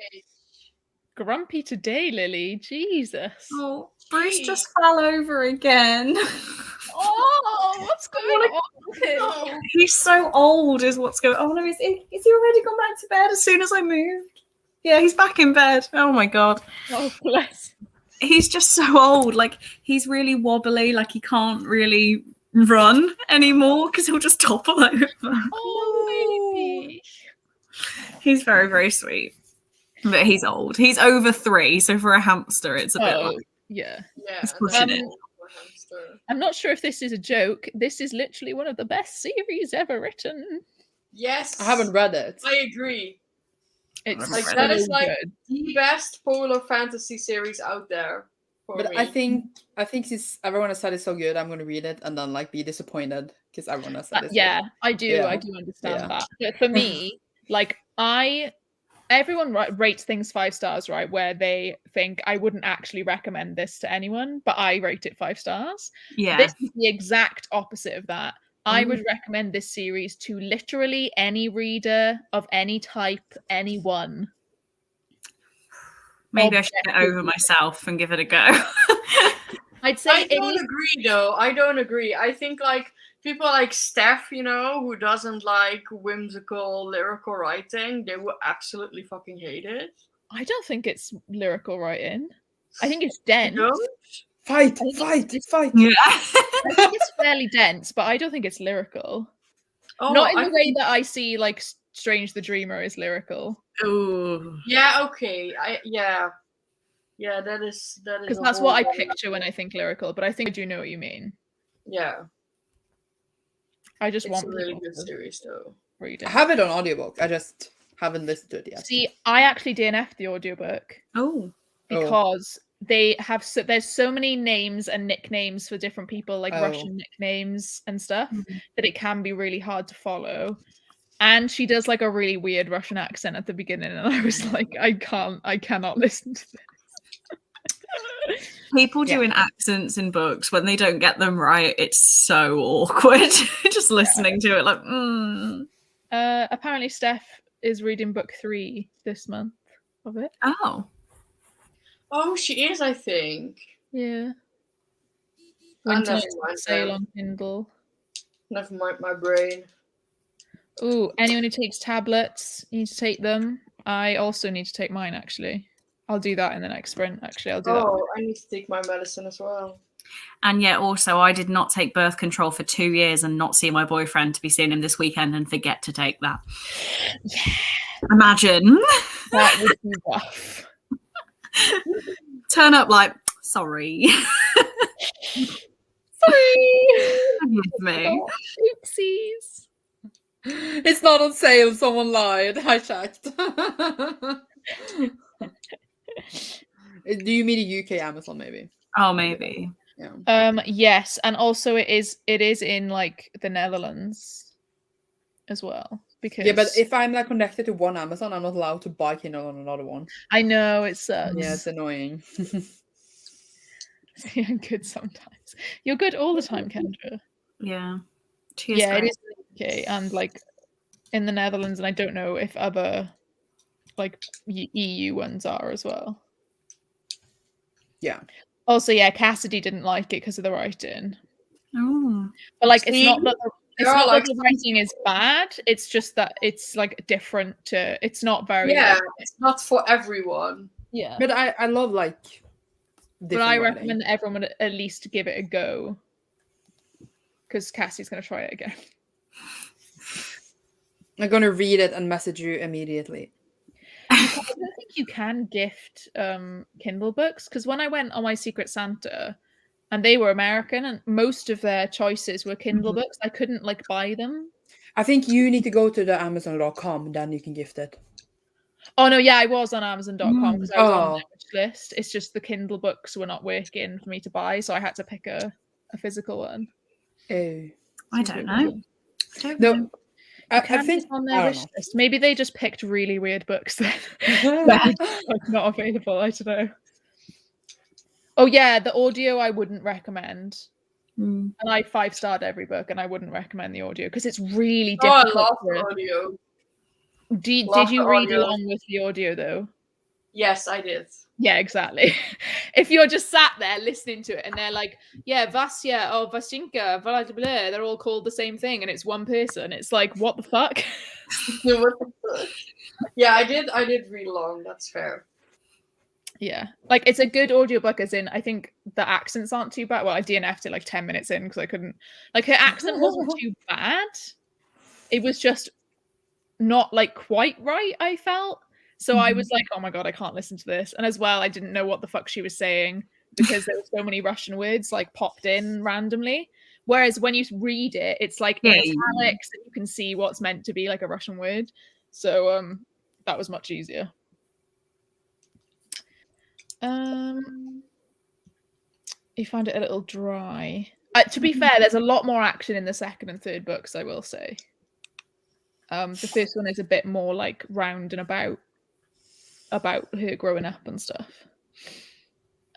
Grumpy today, Lily. Jesus. Oh, Bruce just fell over again. Oh, what's going on with him? no. He's so old, is what's going on. Oh no, is he already gone back to bed as soon as I moved? Yeah, he's back in bed. Oh my god. Oh, bless. He's just so old. Like, he's really wobbly. Like, he can't really run anymore because he'll just topple over. Oh, baby. He's very, very sweet. But he's old. He's over 3, so for a hamster, it's a bit like... Yeah. He's pushing it. I'm not sure if this is a joke. This is literally one of the best series ever written. Yes. I haven't read it. I agree. It's Like so that is like good. the best polar fantasy series out there. For But me. I think since everyone has said it's so good, I'm gonna read it and then like be disappointed because everyone has said it's Yeah, good. I do. Yeah. I do understand Yeah. that. But for me, like I everyone rates things 5 stars, right? Where they think I wouldn't actually recommend this to anyone, but I rate it 5 stars. Yeah. This is the exact opposite of that. I Ooh. would recommend this series to literally any reader of any type, anyone. Maybe I should get over myself and give it a go. I'd say I don't agree though. I don't agree. I think like people like Steph, you know, who doesn't like whimsical lyrical writing, they will absolutely fucking hate it. I don't think it's lyrical writing. I think it's dense. You don't? Fight! think Fight! it's- Fight! Yeah. I think it's fairly dense, but I don't think it's lyrical. Oh, Not in I the way that I see like Strange the Dreamer is lyrical. Ooh. Yeah, okay. Yeah, that is Because a that's what I whole- picture when I think lyrical, but I think I do know what you mean. Yeah, I just it's want a really people good to series though. read I it. have it on audiobook. I just haven't listened to it yet. See, I actually DNF'd the audiobook Oh. because they have there's so many names and nicknames for different people, like Oh. Russian nicknames and stuff, Mhm. that it can be really hard to follow. And she does like a really weird Russian accent at the beginning, and I was like, I cannot listen to this. People Yeah. doing accents in books, when they don't get them right, it's so awkward. Just listening to it, like, Apparently Steph is reading book 3 this month of it. Oh. Oh, she is, I think. Yeah. Oh, Winter never Night's on mind sale then. on Kindle. Never mind my brain. Ooh, anyone who takes tablets, you need to take them. I also need to take mine, actually. I'll do that in the next sprint, actually. I'll do that. Oh, I need to take my medicine as well. And yet also I did not take birth control for 2 years and not see my boyfriend to be seeing him this weekend and forget to take that. Yeah, Imagine. that would be rough. Turn up like, sorry. Sorry! Forgive me. Oopsies. It's not on sale. Someone lied. I checked. Do you mean a UK Amazon? Maybe. Oh, maybe. Yeah. Yes, and also it is in like the Netherlands as well. Because Yeah, but if I'm like connected to one Amazon, I'm not allowed to buy Kindle on another one. I know it sucks. Yeah, it's annoying. Yeah, I'm good sometimes. You're good all the time, Kendra. Yeah. She is Yeah, great. it is in the UK and like in the Netherlands, and I don't know if other like EU ones are as well. Yeah. Also, yeah, Cassidy didn't like it because of the writing. Oh. But like, See? it's not that There are, like, the writing is bad. It's just that it's like different to. It's not very. Yeah, like- it's not for everyone. yeah. But I love like. But I different recommend writing. that everyone would at least give it a go. Because Cassie's going to try it again. I'm gonna read it and message you immediately. I don't think you can gift Kindle books, because when I went on my Secret Santa and they were American and most of their choices were Kindle books, I couldn't like buy them. I think you need to go to the Amazon.com, then you can gift it. Oh no, yeah, I was on Amazon.com because I was on Oh. their wish list. It's just the Kindle books were not working for me to buy, so I had to pick a physical one. Oh. I don't know. No, I Can think on their I wish don't list. Maybe they just picked really weird books then. know. Like, not available. I don't know. Oh yeah, the audio I wouldn't recommend. Mm. And I 5-starred every book, and I wouldn't recommend the audio because it's really Oh, I difficult. love the audio. Did love you the read audio. along with the audio though? Yes, I did. Yeah, exactly. If you're just sat there listening to it and they're like, yeah, Vasya or Vasinka, blah, blah, blah, they're all called the same thing and it's one person. It's like, what the fuck? Yeah, I did read along. That's fair. Yeah. Like, it's a good audiobook, as in, I think the accents aren't too bad. Well, I DNF'd it like 10 minutes in because I couldn't. Like, her accent wasn't too bad. It was just not like quite right, I felt. So I was like, oh my God, I can't listen to this. And as well, I didn't know what the fuck she was saying because there were so many Russian words like popped in randomly. Whereas when you read it, it's like in italics and you can see what's meant to be like a Russian word. So that was much easier. You found it a little dry. To be fair, there's a lot more action in the second and third books, I will say. The first one is a bit more like round and about. about her growing up and stuff.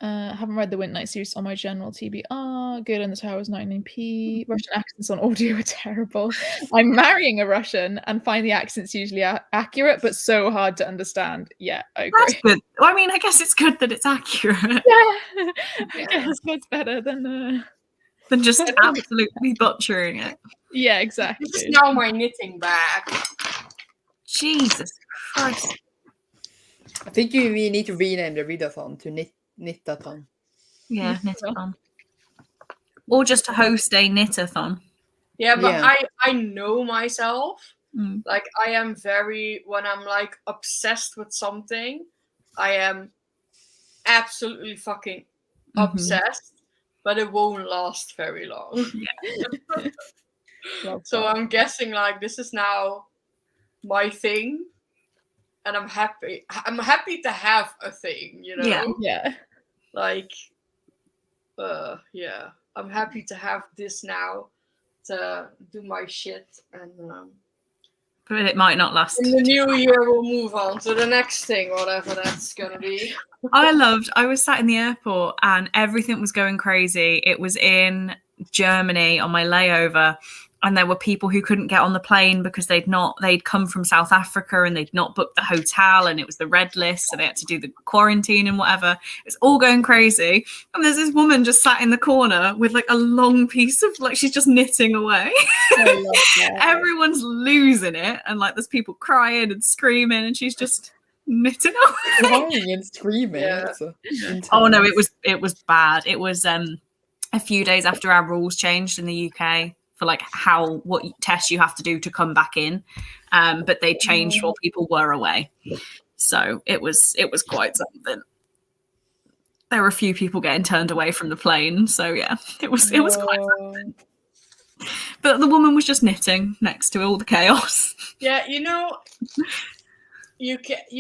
I haven't read the Winter Night series on my general TBR. Good in the Towers 99p. Russian accents on audio are terrible. I'm marrying a Russian and find the accents usually accurate, but so hard to understand. Yeah, I agree. That's good. Well, I mean, I guess it's good that it's accurate. Yeah, I guess that's better than just absolutely butchering it. Yeah, exactly. This is now my knitting bag. Jesus Christ. I think we need to rename the readathon to Knittathon. Yeah, knitathon. Or just to host a knitathon. Yeah, but Yeah. I know myself. Mm. Like, I am when I'm like obsessed with something, I am absolutely fucking obsessed, but it won't last very long. So I'm guessing like this is now my thing, and I'm happy. I'm happy to have a thing, you know? Yeah. Like, yeah. I'm happy to have this now to do my shit, and But it might not last. in the new year we'll move on to the next thing, whatever that's gonna be. I was sat in the airport and everything was going crazy. It was in Germany on my layover, and there were people who couldn't get on the plane because they'd come from South Africa and they'd not booked the hotel, and it was the red list, so they had to do the quarantine and whatever. It's all going crazy. And there's this woman just sat in the corner with like a long piece of, like, she's just knitting away. I love that. Everyone's losing it, and like there's people crying and screaming, and she's just knitting away. Crying and screaming. Yeah. That's intense. Oh no, it was bad. It was a few days after our rules changed in the UK for like what tests you have to do to come back in, but they changed while people were away, so it was quite something. There were a few people getting turned away from the plane, so yeah, it was quite something. But the woman was just knitting next to all the chaos. Yeah, you know, you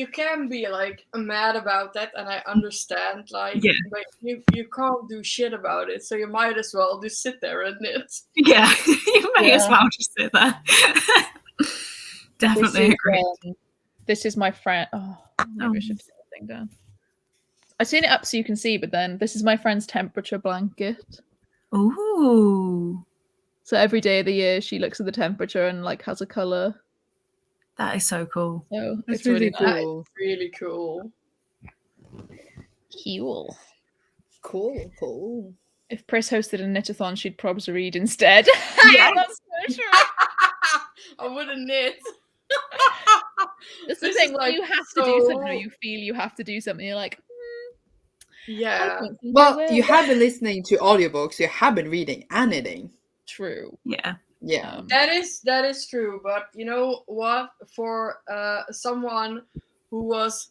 can be like mad about that, and I understand, like, Yeah. but you can't do shit about it, so you might as well just sit there and knit. Yeah, you may as well just sit there. Definitely agree. This is my friend. Oh, maybe I should put the thing down. I've seen it up so you can see, but then this is my friend's temperature blanket. Ooh, So every day of the year, she looks at the temperature and like has a color. that is so cool. So That's it's really really nice. cool. Really cool. Cool. If Pris hosted a knitathon, she'd probably read instead. Yeah. That's so true. I wouldn't knit. That's the This thing. is, When like, you have to do something, or so- you feel you have to do something, you're like, I Yeah. don't think I Well, will. you have been listening to audiobooks, you have been reading and knitting. True. Yeah. Yeah. That is true, but you know what? For someone who was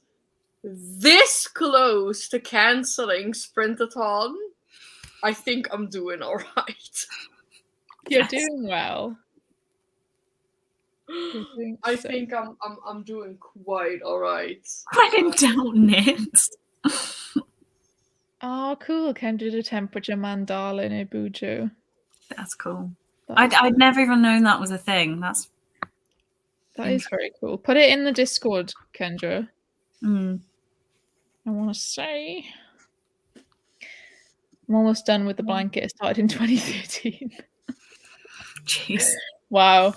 this close to canceling Sprintathon, I think I'm doing all right. You're Yes. doing well. I think I'm doing quite all right. When in doubt, knit. Oh, cool. Ken did a temperature mandala in Ibujo. That's cool. That is I'd never even known that was a thing. That is very cool. Put it in the Discord, Kendra. mm. I want to say. I'm almost done with the blanket. It started in 2013. Jeez. Wow.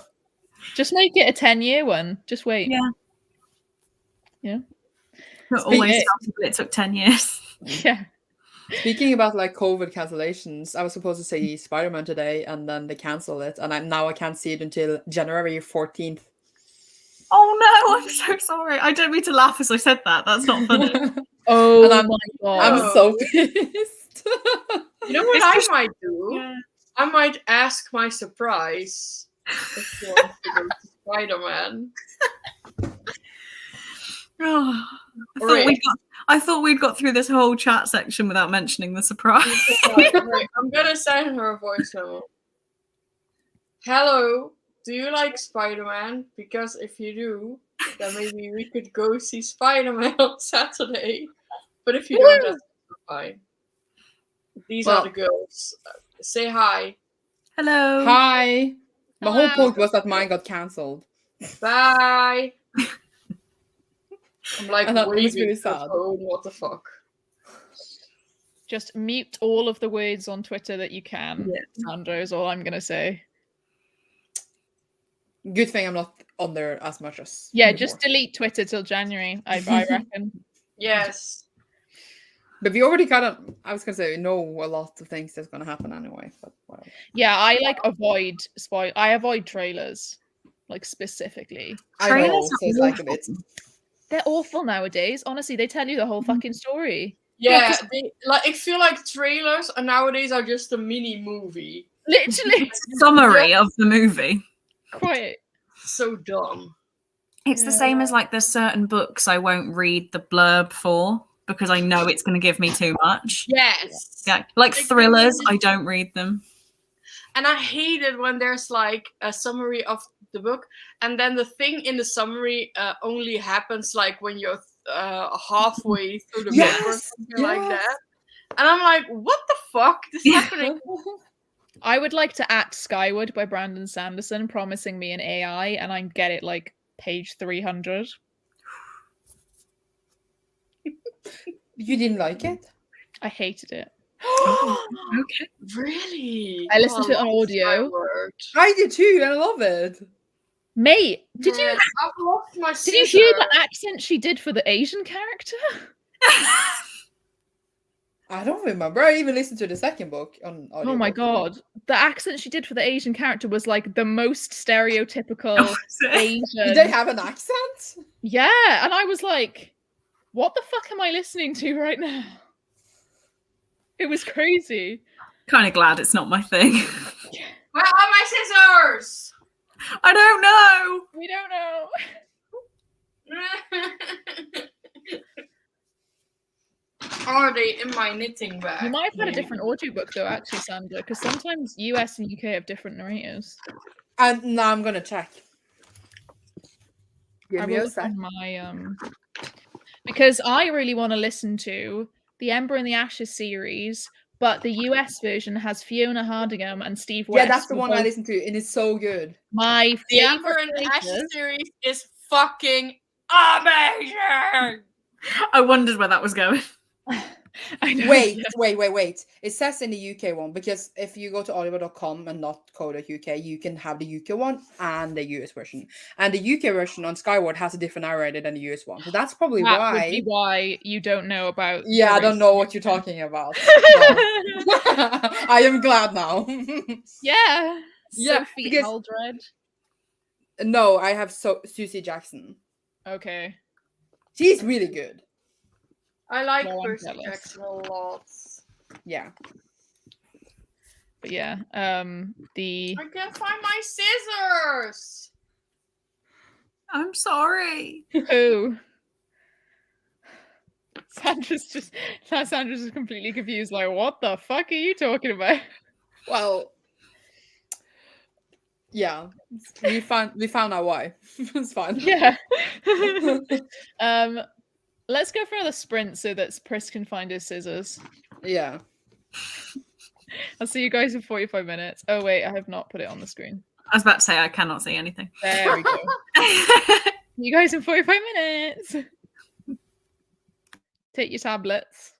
Just make it a 10-year one. Just wait. Yeah. Yeah. It always Speak- started, but it took 10 years. Yeah. Speaking about like COVID cancellations, I was supposed to see Spider-Man today, and then they canceled it, and now I can't see it until January 14th. Oh no, I'm so sorry. I don't mean to laugh as I said that. That's not funny. Oh And I'm- my god. I'm so pissed. You know what It's I just- might do? Yeah. I might ask my surprise if he wants to go to Spider-Man. Oh, Right. I thought we'd got through this whole chat section without mentioning the surprise. Wait, I'm gonna send her a voice memo. Hello, do you like Spider-Man? Because if you do, then maybe we could go see Spider-Man on Saturday. But if you don't, that's fine. These are Well- the girls. Say hi. Hello. Hi. The whole Hello. point was that mine got cancelled. Bye. I'm like And that was waving really to the sad. phone. What the fuck? Just mute all of the words on Twitter that you can, Yeah. Sandra, is all I'm going to say. Good thing I'm not on there as much as Yeah, before. just delete Twitter till January, I reckon. Yes. But we already kind of, I was gonna say, know a lot of things that's gonna happen anyway. But whatever. Yeah, I like avoid spoil. I avoid trailers, like specifically. I know, Trailers so are it's like a bit. awful. They're awful nowadays. Honestly, they tell you the whole fucking story. Yeah, I feel like trailers nowadays are just a mini movie. Literally, Summary of the movie. quite. So dumb. It's the same as like there's certain books I won't read the blurb for because I know it's going to give me too much. Yes. Yeah, like thrillers, I don't read them. And I hate it when there's like a summary of the book, and then the thing in the summary only happens like when you're halfway through the book or something like that. And I'm like, what the fuck is happening? I would like to act Skyward by Brandon Sanderson, promising me an AI, and I get it like page 300. You didn't like it? I hated it. Okay. Really? I listened to it on love audio. Skyward. I did too, and I love it. Mate, did you I've lost my did you hear the accent she did for the Asian character? I don't remember. I even listened to the second book on audio. Oh my god. The accent she did for the Asian character was like the most stereotypical Asian. Did they have an accent? Yeah, and I was like, what the fuck am I listening to right now? It was crazy. Kind of glad it's not my thing. Where are my scissors? I don't know. We don't know. Are they in my knitting bag? You might have had a different audiobook though, actually, Sandra, because sometimes US and UK have different narrators. And now I'm gonna check. Give I me will a look sec. on my because I really want to listen to the Ember and the Ashes series, but the US version has Fiona Hardingham and Steve West. Yeah, that's the who one both I listened to, and it's so good. My The Amber favorite and Ashes writers. series is fucking amazing. I wondered where that was going. I know, Wait, yeah. wait. It says in the UK one, because if you go to audible.com and not co.uk, you can have the UK one and the US version. And the UK version on Skyward has a different narrator than the US one. So that's probably That why. would be why you don't know about. Yeah, I don't know what you're talking about. I am glad now. Yeah. Yeah, Sophie because- Aldred. No, I have Susie Jackson. Okay. She's really good. I like No, I'm Percy jealous. Jackson a lot. Yeah. But yeah, the I can't find my scissors. I'm sorry. who Sandra's just completely confused. Like, what the fuck are you talking about? Well, yeah, we found out why. It's fine. Yeah. Let's go for another sprint so that Pris can find his scissors. Yeah. I'll see you guys in 45 minutes. Oh wait, I have not put it on the screen. I was about to say I cannot see anything. There we go. You guys in 45 minutes. Take your tablets.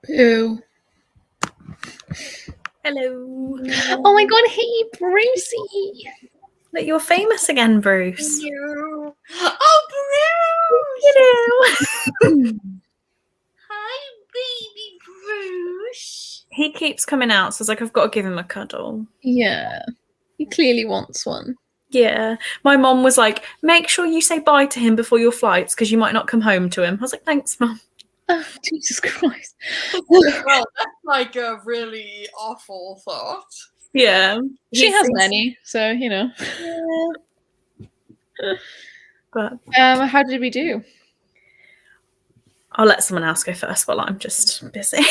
Ew. Hello. Oh my god, hey, Brucey. Look, you're famous again, Bruce. You. Oh, Bruce! Hello. Hi, baby Bruce. He keeps coming out, so I was like, I've got to give him a cuddle. Yeah. He clearly wants one. Yeah. My mom was like, make sure you say bye to him before your flights because you might not come home to him. I was like, thanks, Mum. Oh, Jesus Christ. Well, that's like a really awful thought. Yeah. She has many, so, you know. Yeah. But How did we do? I'll let someone else go first while I'm just busy.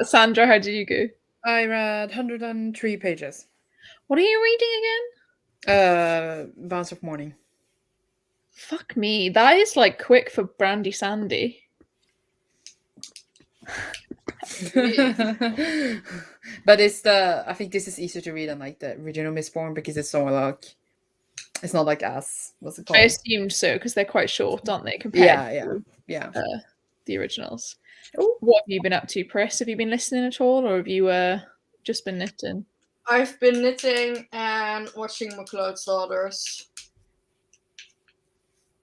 Sandra, how did you go? I read 103 pages. What are you reading again? Bounce of Morning. Fuck me. That is like quick for Brandy Sandy. But I think this is easier to read than like the original Mistborn because it's so like, it's not like what's it called? I assumed so because they're quite short, aren't they? Compared Yeah. to the originals. What have you been up to, Pris? Have you been listening at all, or have you just been knitting? I've been knitting and watching McLeod's Daughters.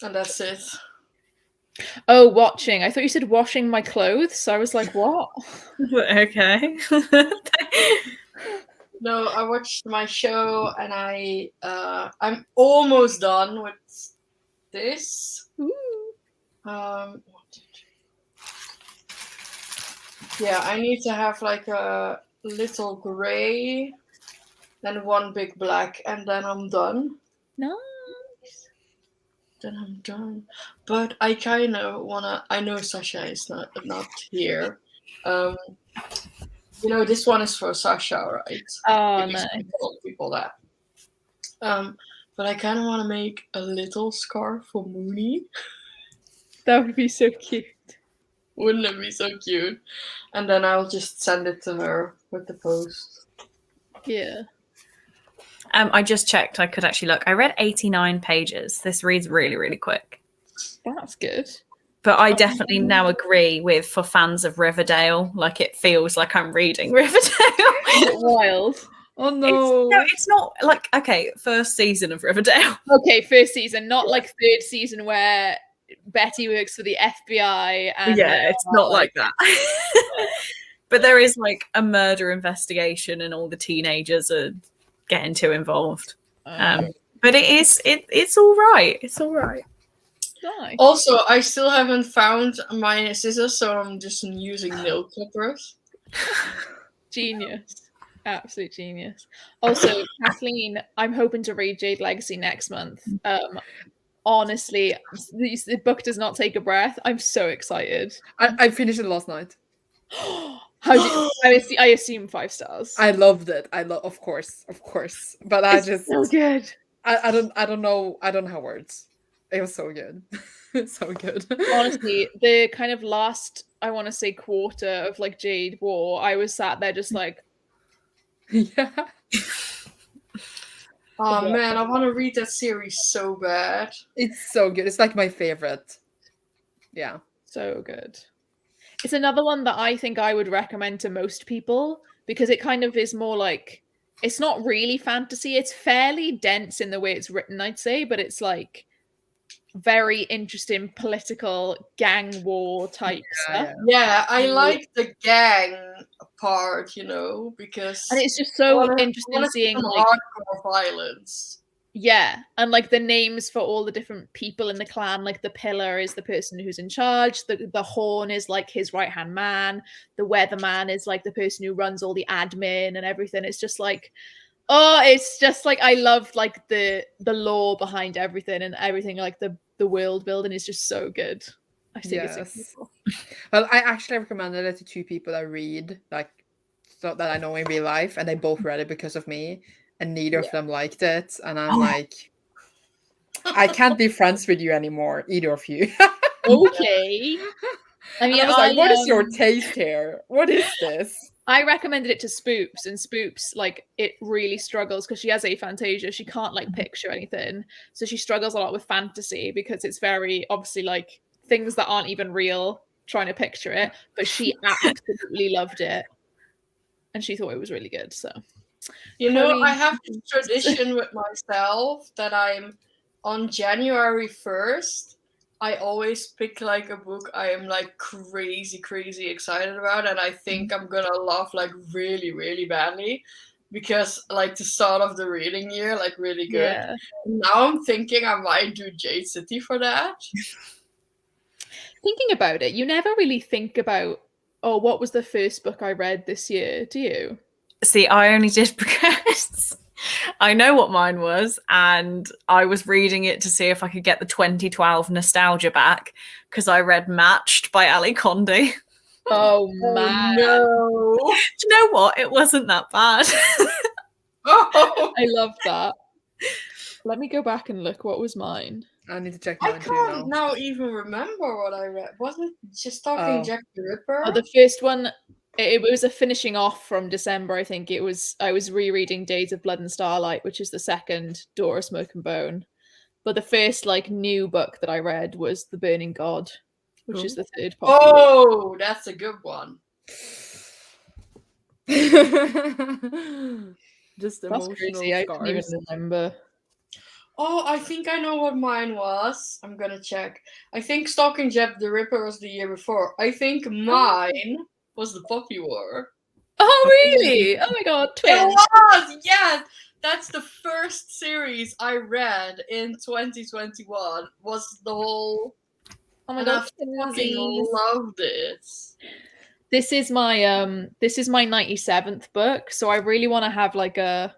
And that's it. Oh, watching. I thought you said washing my clothes. So I was like, what? Okay. No, I watched my show and I'm almost done with this. Yeah, I need to have like a little gray, then one big black, and then I'm done. Nice. Then I'm done. But I kind of wanna. I know Sasha is not here. You know, this one is for Sasha, right? Oh, Because nice. I told people that. But I kind of want to make a little scarf for Mooney. That would be so cute. Wouldn't it be so cute? And then I'll just send it to her with the post. Yeah. I just checked. I could actually look. I read 89 pages. This reads really, really quick. That's good. But I definitely now agree with for fans of Riverdale. Like it feels like I'm reading Riverdale. Wild. Oh no. It's not like first season of Riverdale. Okay, first season, not like third season where Betty works for the FBI. And it's not like that. But there is like a murder investigation, and all the teenagers are getting too involved. But it's all right. It's all right. Nice. Also, I still haven't found my scissors, so I'm just using nail clippers. Genius. Absolute genius. Also, Kathleen, I'm hoping to read Jade Legacy next month. Honestly, the book does not take a breath. I'm so excited. I finished it last night. I assume 5 stars. I loved it. Of course. But It's so good. I don't know words. It was so good. So good. Honestly, the kind of last, I want to say, quarter of like Jade War, I was sat there just like, yeah. Oh man, I want to read that series so bad. It's so good. It's like my favorite. Yeah. So good. It's another one that I think I would recommend to most people because it kind of is more like, it's not really fantasy. It's fairly dense in the way it's written, I'd say, but it's like very interesting political gang war type stuff. Yeah, I like the gang part, because and it's just so interesting seeing like hardcore violence. Yeah, and like the names for all the different people in the clan, like the pillar is the person who's in charge, the horn is like his right-hand man, the weatherman is like the person who runs all the admin and everything. It's just like, it's just like I love like the lore behind everything, and everything like the world building is just so good. I think it's incredible. Well, I actually recommended it to 2 people I read, like so that I know in real life, and they both read it because of me. And neither of them liked it. And I'm like, I can't be friends with you anymore, either of you. Okay. I mean, I was like, what is your taste here? What is this? I recommended it to Spoops, and Spoops, like, it really struggles because she has aphantasia. She can't, like, picture anything. So she struggles a lot with fantasy because it's very, obviously, like, things that aren't even real trying to picture it, but she absolutely loved it. And she thought it was really good. So, You know, Chloe- I have this tradition with myself that I'm on January 1st. I always pick like a book I am like crazy excited about, and I think I'm gonna love like really, really badly, because like the start of the reading year, like really good. Yeah. Now I'm thinking I might do Jade City for that. Thinking about it, you never really think about, oh, what was the first book I read this year? Do you? See, I only did because I know what mine was, and I was reading it to see if I could get the 2012 nostalgia back, because I read Matched by Ali Condé. Oh man. No. Do you know what? It wasn't that bad. Oh, I love that. Let me go back and look. What was mine? I need to check I mine too can't now. now even remember what I read. Was it just Talking Oh. Jack the Ripper? Oh, the first one, it was a finishing off from December, I think. I was rereading Days of Blood and Starlight, which is the second Door of Smoke and Bone. But the first like new book that I read was The Burning God, which is the third Poppy. Oh, that's a good one. Just That's emotional crazy. I can't even scars. remember. Oh, I think I know what mine was. I'm gonna check. I think Stalking Jack the Ripper was the year before. I think mine was The Poppy War. Oh really? Oh my god, It twins. was! Yes! That's the first series I read in 2021. Was the whole... Oh my And god, I fucking twinsies. loved it. This is my 97th book, so I really want to have like a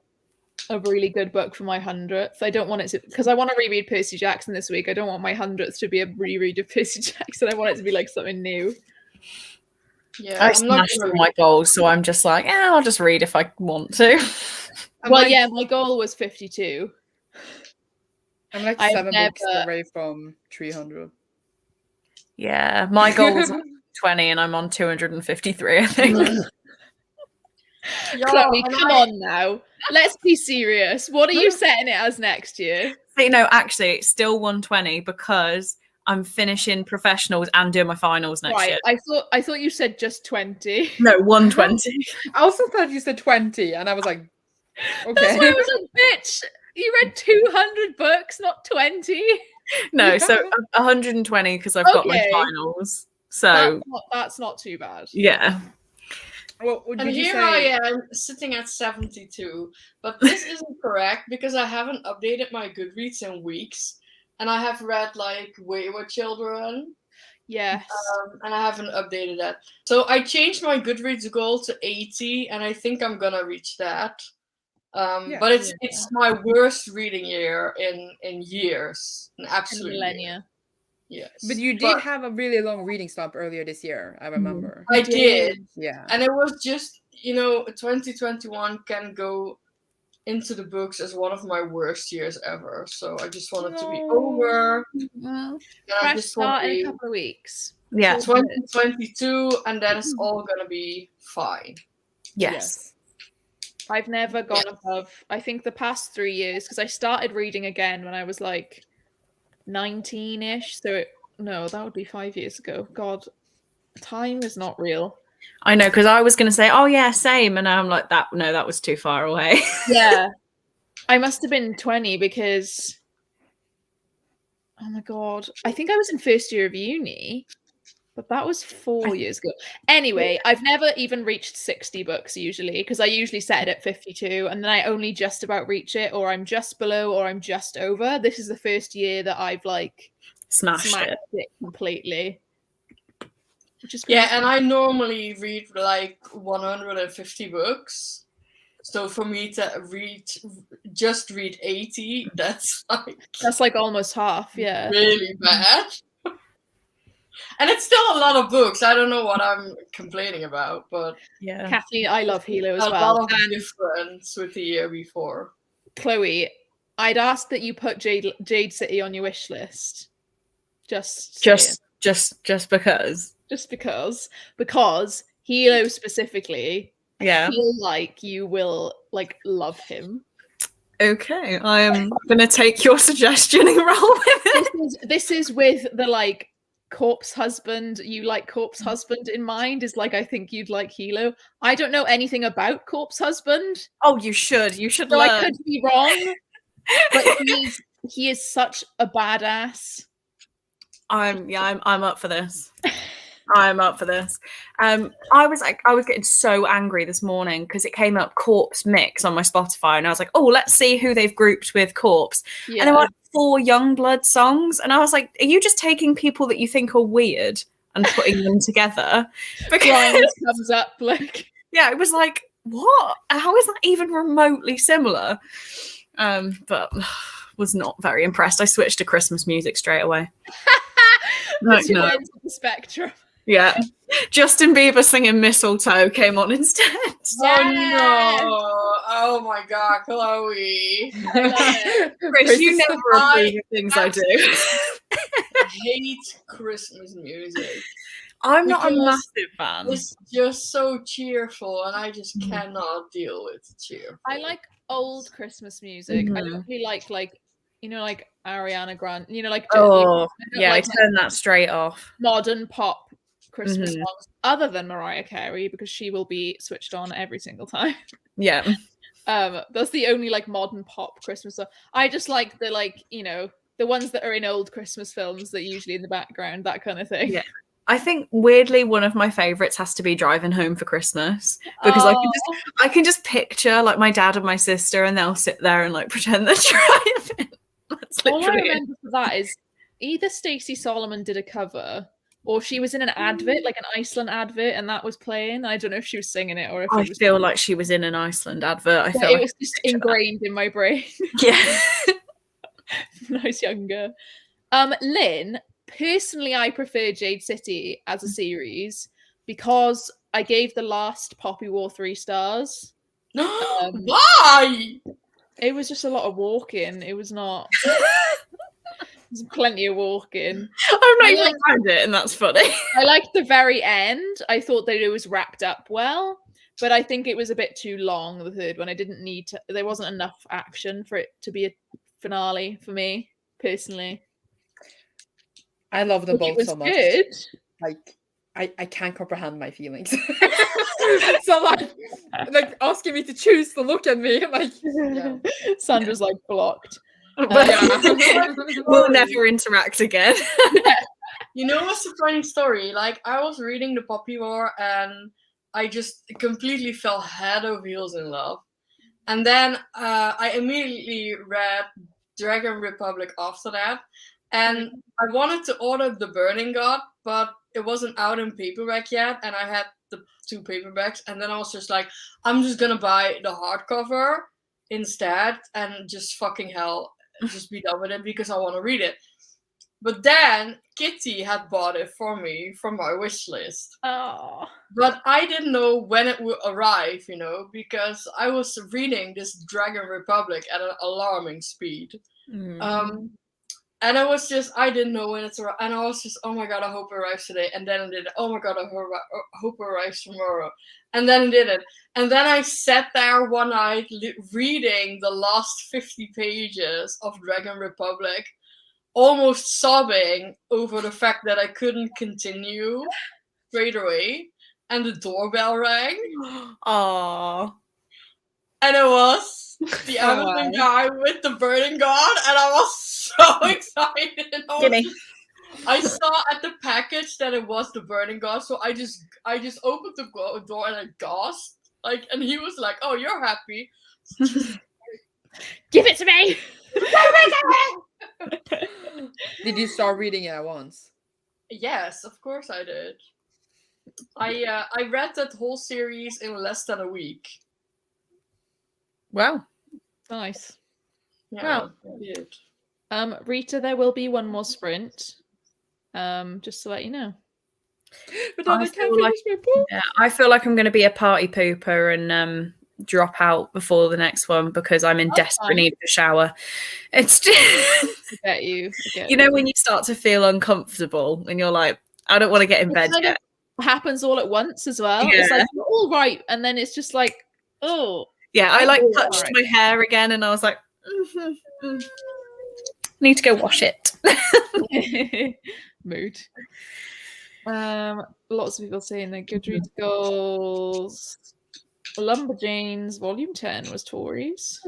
really good book for my 100th. I don't want it to, because I want to reread Percy Jackson this week. I don't want my 100th to be a reread of Percy Jackson. I want it to be like something new. Yeah, I I'm not smashed all gonna my goals, so I'm just like, yeah, I'll just read if I want to. Well, yeah, my goal was 52. I'm like I've 7 books never- away from 300. Yeah, my goal was 20 and I'm on 253, I think. Chloe, come on now. Let's be serious. What are you setting it as next year? See, no, actually, it's still 120 because I'm finishing professionals and doing my finals next year. I thought you said just 20. No, 120. I also thought you said 20, and I was like, okay. That's why I was like, bitch, you read 200 books, not 20. No, so 120 because I've got my Okay. finals. So That's not too bad. yeah. Well, And did you here say... I am sitting at 72, but this isn't correct because I haven't updated my Goodreads in weeks, and I have read like Wayward Children, Yes. and I haven't updated that. So I changed my Goodreads goal to 80, and I think I'm gonna reach that. But it's my worst reading year in years, an absolute millennia. Yes, But you did have a really long reading stop earlier this year, I remember. I did. Yeah. And it was just, 2021 can go into the books as one of my worst years ever. So I just want it to be over. Well, I fresh just start want in a to couple of weeks. Yeah. 2022, and then it's all gonna be fine. Yes. I've never gone above, I think the past 3 years, because I started reading again when I was like 19-ish. So that would be 5 years ago. God, time is not real. I know, because I was going to say, oh yeah, same. And I'm like, that was too far away. Yeah. I must have been 20 because, oh my God, I think I was in first year of uni, but that was 4 years ago. Anyway, I've never even reached 60 books usually, because I usually set it at 52 and then I only just about reach it, or I'm just below, or I'm just over. This is the first year that I've like Smashed it completely. Which is Yeah, crazy. and I normally read like 150 books. So for me to read 80, that's like almost half, yeah. really bad. And it's still a lot of books. I don't know what I'm complaining about, but yeah. Kathleen, I love Hilo as a well. lot of difference with the year before. Chloe, I'd ask that you put Jade City on your wish list. Just because. Just because Hilo specifically, Yeah. I feel like you will like love him. Okay, I am gonna take your suggestion and roll with it. This is with the like Corpse Husband, you like Corpse Husband in mind is like, I think you'd like Hilo. I don't know anything about Corpse Husband. Oh, you should So learn. I could be wrong, but he is such a badass. I'm up for this. I'm up for this. I was getting so angry this morning because it came up Corpse Mix on my Spotify, and I was like, oh, let's see who they've grouped with Corpse. Yeah. And there were 4 Youngblood songs, and I was like, are you just taking people that you think are weird and putting them together? Because comes up like, yeah, it was like, what? How is that even remotely similar? But was not very impressed. I switched to Christmas music straight away. the two ends of the spectrum. Yeah, Justin Bieber singing Mistletoe came on instead. Oh no! Oh my god, Chloe! Chris, you never approve of things I do. I hate Christmas music. I'm not a massive fan. It's just so cheerful, and I just cannot deal with cheerful. I like old Christmas music. I don't really like like Ariana Grande. Like I turn that straight off. Modern pop Christmas songs, other than Mariah Carey, because she will be switched on every single time. Yeah. That's the only like modern pop Christmas song. I just like the the ones that are in old Christmas films that are usually in the background, that kind of thing. Yeah. I think weirdly one of my favorites has to be Driving Home for Christmas, because I can just picture like my dad and my sister, and they'll sit there and like pretend they're driving. That's all I literally remember for that is either Stacey Solomon did a cover, or she was in an advert, like an Iceland advert, and that was playing. I don't know if she was singing it or if I it was feel like she was in an Iceland advert. it was just ingrained in my brain. Yeah. When I was younger. Lynn, personally, I prefer Jade City as a series because I gave the last Poppy War 3 stars. Why? It was just a lot of walking. It was not. There's plenty of walking. I'm not even around it, and that's funny. I liked the very end. I thought that it was wrapped up well, but I think it was a bit too long, the third one. I didn't need to. There wasn't enough action for it to be a finale for me, personally. I love them both so much. Good. Like, I can't comprehend my feelings. So like asking me to choose to look at me, like Sandra's like blocked. We'll never interact again. You know what's a funny story? Like, I was reading the Poppy War and I just completely fell head over heels in love. And then I immediately read Dragon Republic after that. And I wanted to order The Burning God, but it wasn't out in paperback yet. And I had the 2 paperbacks. And then I was just like, I'm just going to buy the hardcover instead and just fucking hell, just be done with it because I want to read it. But then Kitty had bought it for me from my wish list. Oh. But I didn't know when it would arrive, because I was reading this Dragon Republic at an alarming speed. And I didn't know when it's arrived. And I was just, oh my god, I hope it arrives today. And then it did it. Oh my god, I hope it arrives tomorrow. And then it did it. And then I sat there one night reading the last 50 pages of Dragon Republic, almost sobbing over the fact that I couldn't continue straight away. And the doorbell rang. Aww. And it was the Amazon guy with the Burning God, and I was so excited. I saw at the package that it was the Burning God, so I just opened the door and I gasped. And he was like, "Oh, you're happy? Give it to me." Did you start reading it at once? Yes, of course I did. I read that whole series in less than a week. Wow. Nice. Yeah. Wow. Rita, there will be one more sprint. Just to let you know. But then I can't finish my book. Yeah, I feel like I'm going to be a party pooper and drop out before the next one because I'm in desperate need of a shower. It's just I get you. When you start to feel uncomfortable and you're like, I don't want to get in bed yet. Happens all at once as well. Yeah. It's like you're all right, and then it's just like, oh. Yeah, I touched my hair again, and I was like, Need to go wash it. Mood. Lots of people saying that Goodreads goals. Lumberjanes Volume 10 was Tories.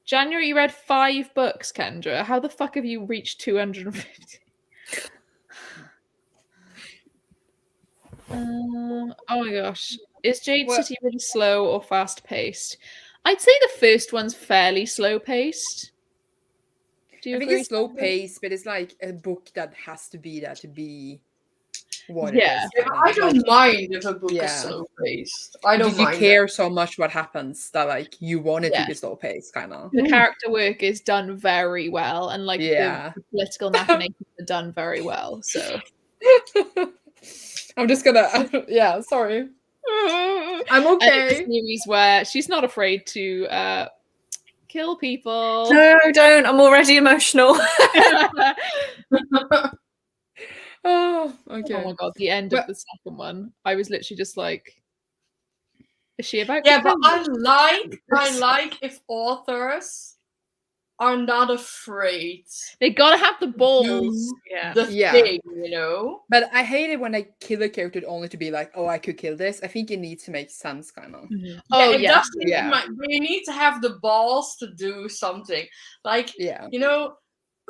January, you read 5 books, Kendra. How the fuck have you reached 250? Oh my gosh. Is Jade City really slow or fast paced? I'd say the first one's fairly slow paced. Do you I think agree? it's slow pace, but it's like a book that has to be there to be what Yeah. it is. Yeah, kind I of. don't mind if a book Yeah. is slow paced. I don't Because you mind. care so much what happens that like you want it Yeah. to be slow paced, kind of. The character work is done very well, and like Yeah. the political machinations are done very well. So I'm just gonna yeah, sorry. I'm And it's okay. a series where she's not afraid to kill people. No, don't. I'm already emotional. Oh, okay. Oh my god, the end of the second one. I was literally just like, is she about Yeah, to but kill I this? like if authors are not afraid They gotta have the to balls. do Yeah. the Yeah. thing, you know? But I hate it when I kill a character only to be like, oh, I could kill this. I think it needs to make sense, kind of. Oh, it yes, does need yeah. but you need to have the balls to do something. Like, Yeah. you know,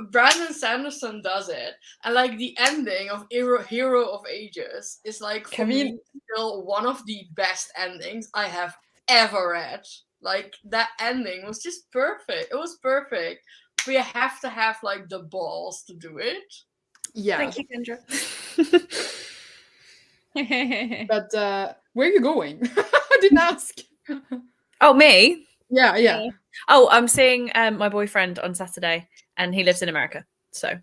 Brandon Sanderson does it, and like the ending of Hero of Ages is like for me still one of the best endings I have ever read. Like that ending was just perfect. It was perfect. But you have to have like the balls to do it. Yeah. Thank you, Kendra. But where are you going? I didn't ask. Oh, me? Yeah. Oh, I'm seeing my boyfriend on Saturday, and he lives in America. So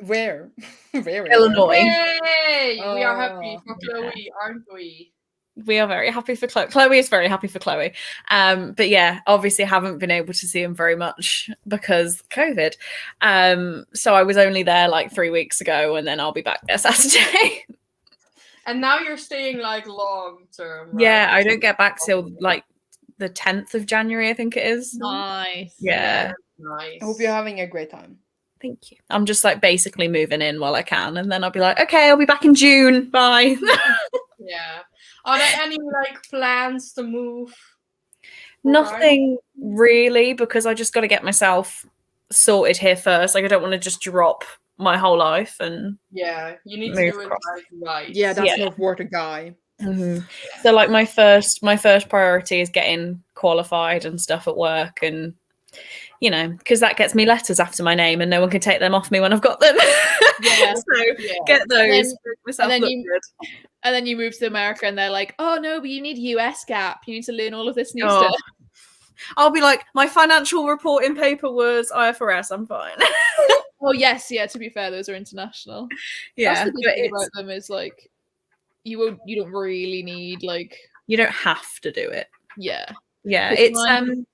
Where? Where? Illinois. Yay! We are happy Oh, for Chloe, aren't we? We are very happy for Chloe. Chloe is very happy for Chloe. But yeah, obviously haven't been able to see him very much because COVID. So I was only there like 3 weeks ago, and then I'll be back there Saturday. And now you're staying like long term, right? Yeah, I don't get back till like the 10th of January, I think it is. Nice. Yeah. Nice. I hope you're having a great time. Thank you. I'm just like basically moving in while I can, and then I'll be like, okay, I'll be back in June. Bye. Yeah. Are there any like plans to move? Nothing really, because I just got to get myself sorted here first. Like I don't want to just drop my whole life and yeah, you need to move do it across. like right. Yeah, that's Yeah. not worth a guy. Mm-hmm. So like my first priority is getting qualified and stuff at work, and you know, because that gets me letters after my name, and no one can take them off me when I've got them. Yeah. So Yeah. get those. And then- make myself and then look good. And then you move to America and they're like, oh no, but you need US GAAP. You need to learn all of this new Oh. stuff. I'll be like, my financial reporting paper was IFRS. I'm fine. Oh yes, yeah, to be fair, those are international. Yeah, That's the good but thing about them is like you don't really need like you don't have to do it. yeah. Yeah, It's it's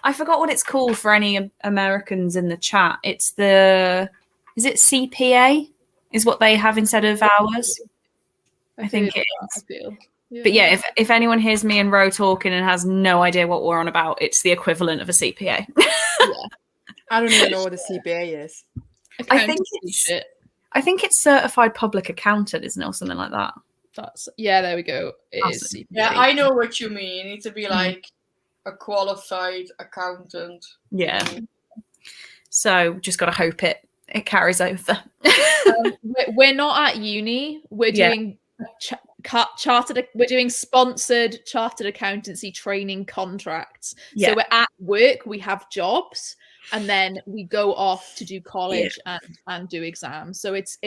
I forgot what it's called for any Americans in the chat. It's is it CPA is what they have instead of hours. I think it is. I feel. Yeah. But yeah, if anyone hears me and Ro talking and has no idea what we're on about, it's the equivalent of a CPA. I don't even know what a CPA is. I think Accountancy shit. I think it's certified public accountant, isn't it, or something like that. That's there we go. It is Awesome. CPA. Yeah, I know what you mean. You need to be like a qualified accountant. Yeah. So just got to hope it carries over. We're not at uni. We're doing we're doing sponsored chartered accountancy training contracts. Yeah. So we're at work, we have jobs, and then we go off to do college and do exams. So it's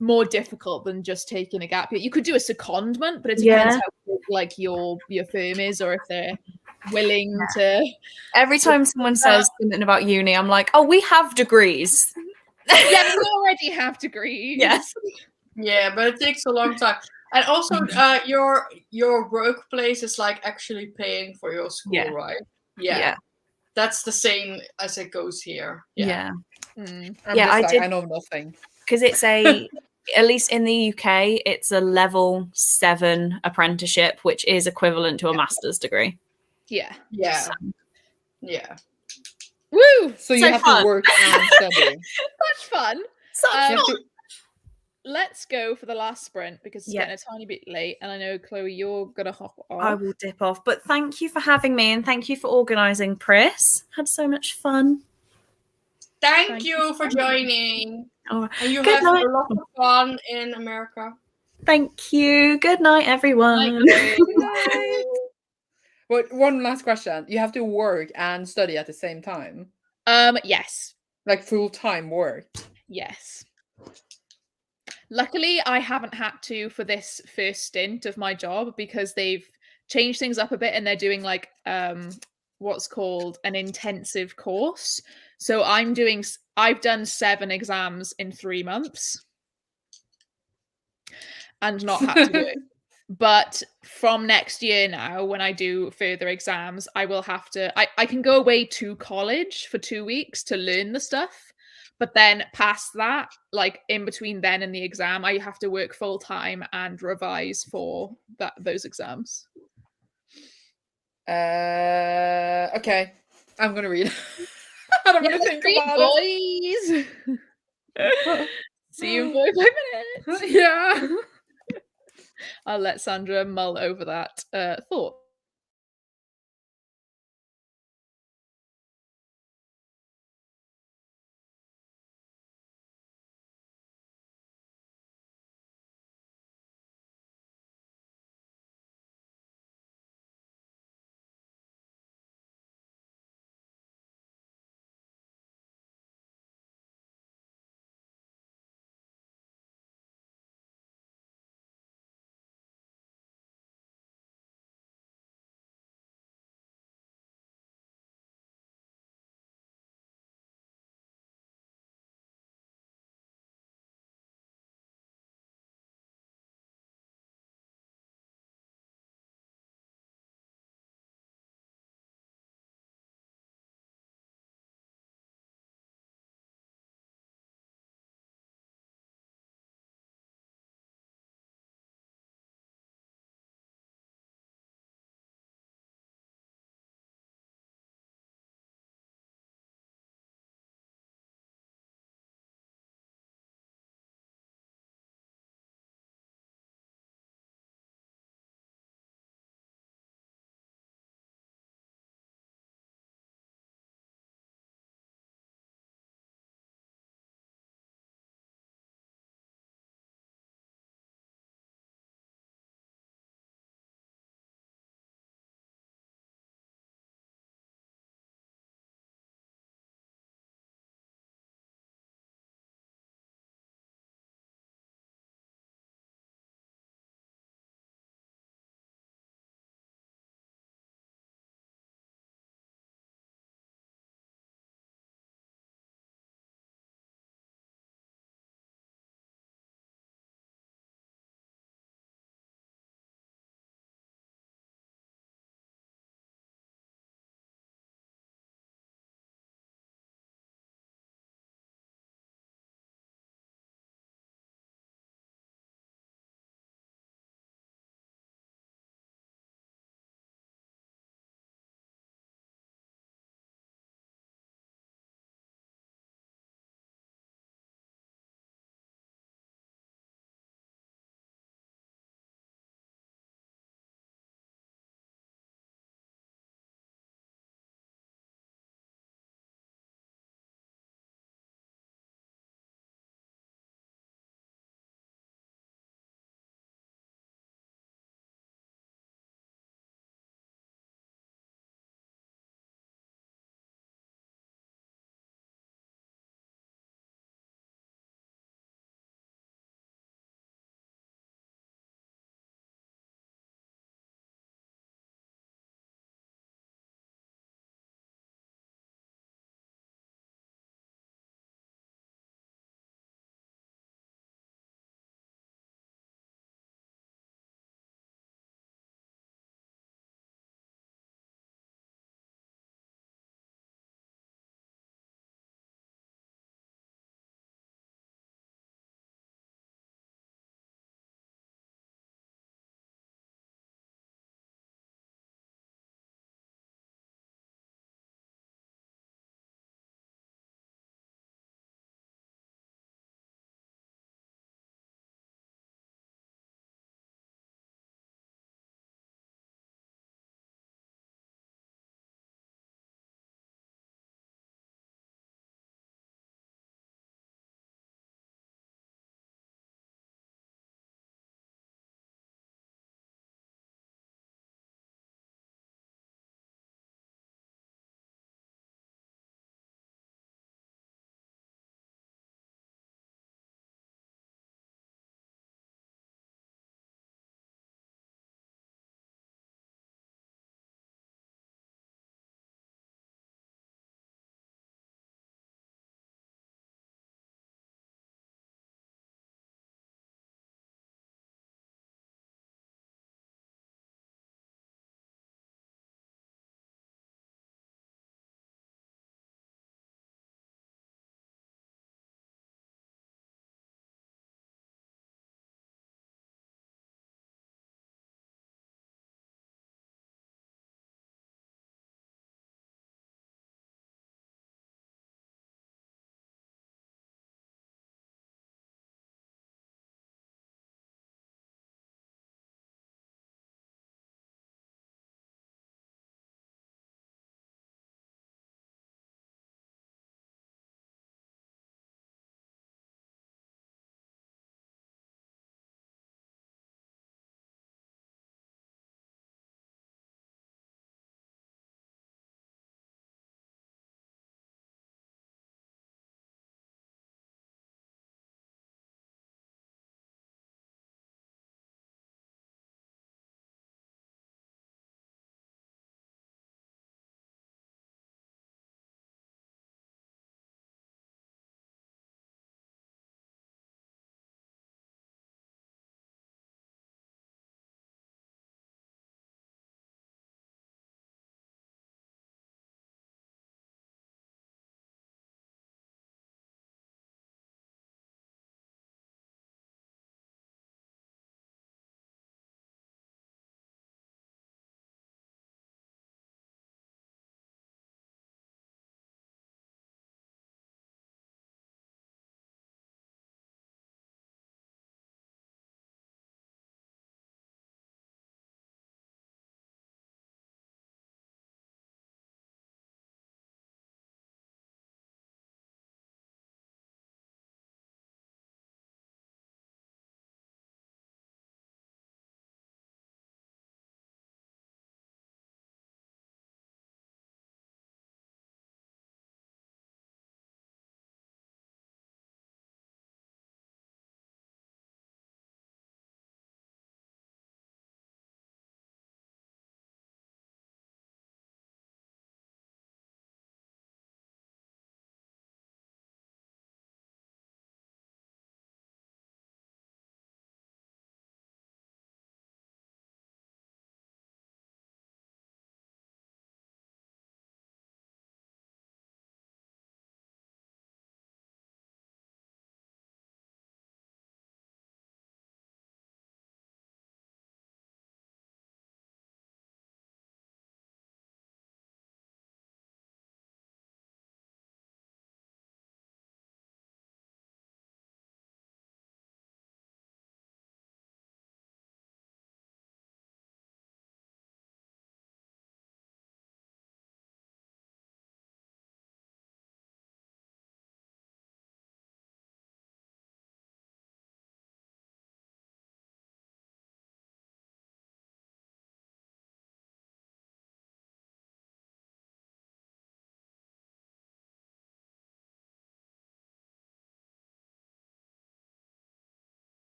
more difficult than just taking a gap year. You could do a secondment, but it depends how big, like your firm is, or if they're willing to. Every time someone says something about uni, I'm like, oh, we have degrees. Yeah, we already have degrees. Yes. Yeah, but it takes a long time. And also, your workplace is like actually paying for your school, right? Yeah. That's the same as it goes here. Yeah. I know nothing. Because it's at least in the UK, it's a level 7 apprenticeship, which is equivalent to a master's degree. Yeah. Yeah. So, Yeah. Woo! So you So have fun. to work and study. Such fun. Such Um, You have fun. to- Let's go for the last sprint because it's Yeah. getting a tiny bit late, and I know Chloe, you're gonna hop off. I will dip off. But thank you for having me, and thank you for organising, Pris. Had so much fun. Thank you for joining. All right. And you Good have night. a lot of fun in America. Thank you. Good night, everyone. Chloe. But one last question. You have to work and study at the same time. Yes. Like full-time work. Yes. Luckily, I haven't had to for this first stint of my job because they've changed things up a bit and they're doing like what's called an intensive course. So I've done 7 exams in 3 months and not had to work. But from next year now, when I do further exams, I will have to I can go away to college for 2 weeks to learn the stuff. But then past that, like in between then and the exam, I have to work full time and revise for those exams. Okay. I'm gonna read. I don't want to think about boys. See you in 45 minutes. it. Yeah. I'll let Sandra mull over that thought.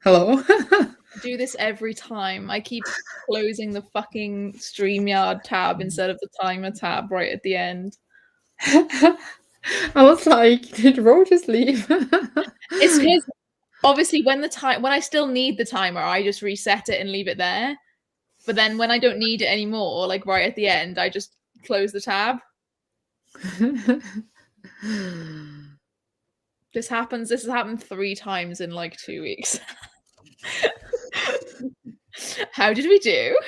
Hello. I do this every time. I keep closing the fucking StreamYard tab instead of the timer tab right at the end. I was like, did Ro just leave? It's because obviously when I still need the timer, I just reset it and leave it there. But then when I don't need it anymore, like right at the end, I just close the tab. This has happened 3 times in like 2 weeks. How did we do?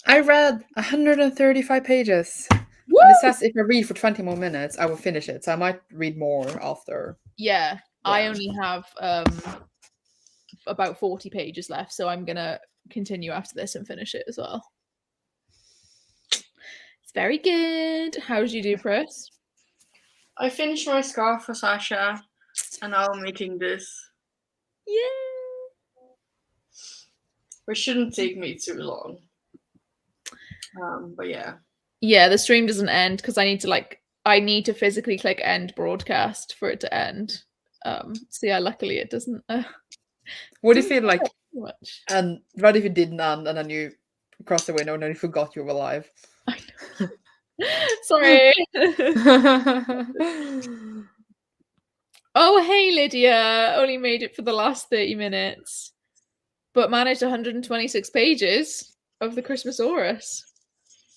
I read 135 pages. Woo! And it says if I read for 20 more minutes, I will finish it. So I might read more after. Yeah, I Yeah. only have about 40 pages left, so I'm gonna continue after this and finish it as well. It's very good. How did you do, Pris? I finished my scarf for Sasha, and now I'm making this, Yeah. which shouldn't take me too long. But yeah. Yeah, the stream doesn't end because I need to physically click end broadcast for it to end. So yeah, luckily it doesn't. What do you feel like? too much. And what if it didn't end and then you crossed the window and then you forgot you were live? Sorry. Oh, hey, Lydia. Only made it for the last 30 minutes, but managed 126 pages of the Christmas Aurus.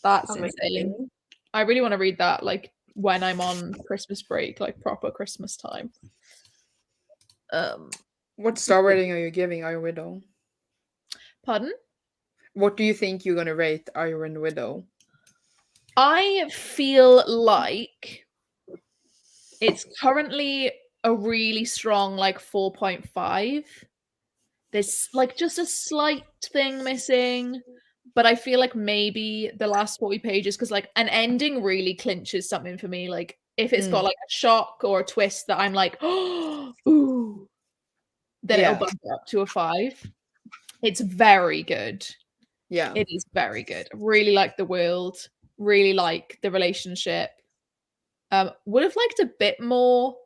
That's insane. I really want to read that, like, when I'm on Christmas break, like, proper Christmas time. What star rating are you giving Iron Widow? Pardon? What do you think you're going to rate Iron Widow? I feel like it's currently a really strong, like, 4.5. There's, like, just a slight thing missing, but I feel like maybe the last 40 pages, because, like, an ending really clinches something for me. Like, if it's got, like, a shock or a twist that I'm like, oh, ooh, then it'll bump it up to a 5. It's very good. Yeah. It is very good. Really like the world. Really like the relationship. Would have liked a bit more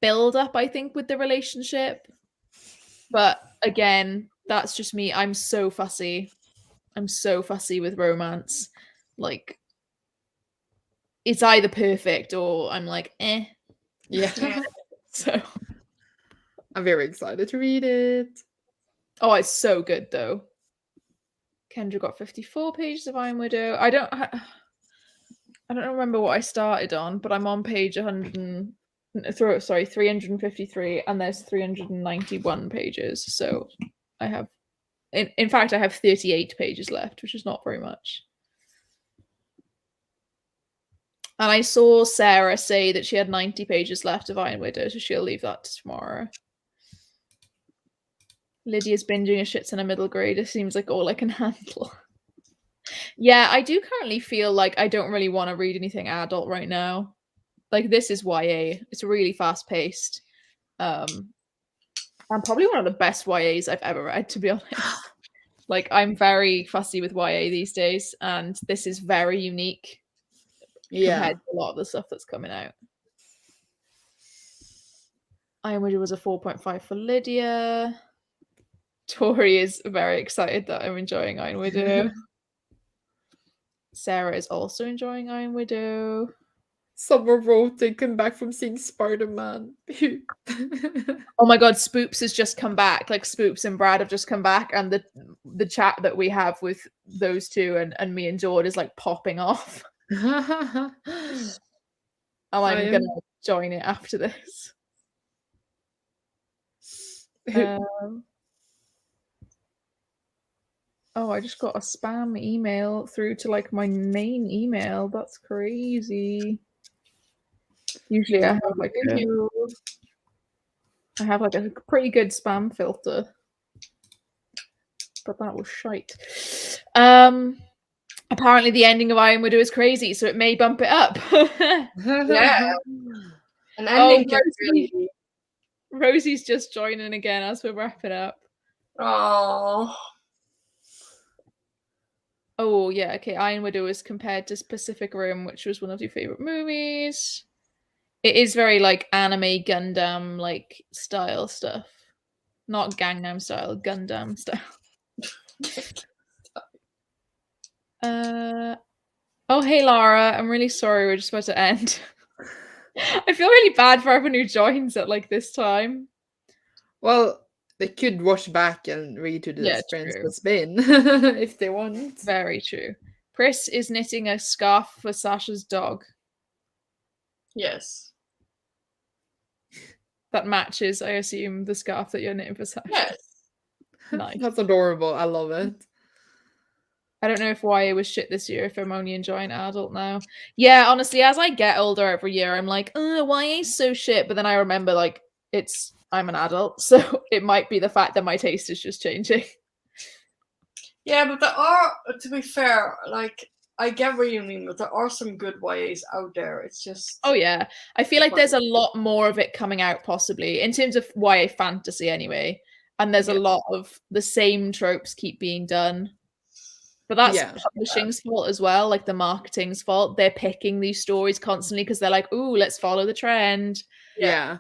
build up, I think, with the relationship. But again, that's just me. I'm so fussy. I'm so fussy with romance. Like, it's either perfect or I'm like, eh. Yeah. So I'm very excited to read it. Oh, it's so good though. Kendra got 54 pages of Iron Widow. I don't remember what I started on, but I'm on page 353, and there's 391 pages. So I have, in fact, I have 38 pages left, which is not very much. And I saw Sarah say that she had 90 pages left of Iron Widow, so she'll leave that to tomorrow. Lydia's binging a shit ton of middle grade. It seems like all I can handle. Yeah, I do currently feel like I don't really want to read anything adult right now. Like, this is YA. It's really fast paced. And probably one of the best YAs I've ever read, to be honest. Like, I'm very fussy with YA these days, and this is very unique compared to a lot of the stuff that's coming out. Iron Widow was a 4.5 for Lydia. Tori is very excited that I'm enjoying Iron Widow. Sarah is also enjoying Iron Widow. Someone wrote they come back from seeing Spider-Man. Oh my god, Spoops has just come back. Like, Spoops and Brad have just come back, and the chat that we have with those two and me and Jord is like popping off. And I'm gonna join it after this. Oh, I just got a spam email through to like my main email. That's crazy. Usually I have like a pretty good spam filter. But that was shite. Apparently the ending of Iron Widow is crazy, so it may bump it up. Yeah. An ending can really... Rosie's just joining again as we're wrapping up. Oh, yeah, okay. Iron Widow is compared to Pacific Rim, which was one of your favorite movies. It is very, like, anime Gundam, like, style stuff. Not Gangnam Style, Gundam Style. Oh, hey, Lara. I'm really sorry. We're just about to end. I feel really bad for everyone who joins at like this time. Well, they could watch back and read to the Yeah, sprints true. that's been if they want. Very true. Pris is knitting a scarf for Sasha's dog Yes. that matches, I assume, the scarf that you're knitting for Sasha. Yes. Nice. That's adorable. I love it. I don't know if YA was shit this year, if I'm only enjoying adult now. Yeah, honestly, as I get older every year, I'm like, YA's so shit. But then I remember, like, I'm an adult, so it might be the fact that my taste is just changing. Yeah, but there are, to be fair, like, I get what you mean, but there are some good YAs out there. It's just... Oh, yeah. I feel like there's a lot more of it coming out, possibly, in terms of YA fantasy, anyway. And there's a lot of the same tropes keep being done. But that's publishing's fault as well, like the marketing's fault. They're picking these stories constantly because they're like, ooh, let's follow the trend. Yeah.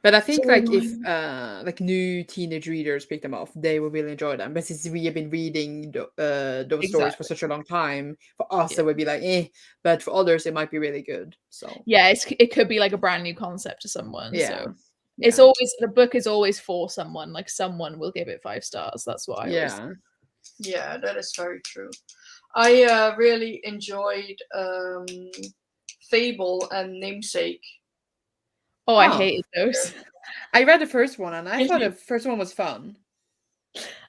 But I think like if like new teenage readers pick them up, they will really enjoy them. But since we have been reading those stories for such a long time, for us it would be like but for others it might be really good. So yeah, it could be like a brand new concept to someone. Yeah. So it's always, the book is always for someone. Like someone will give it 5 stars. That's why. Yeah, that is very true. I really enjoyed Fable and Namesake. Oh, I hated those. I read the first one and I thought the first one was fun.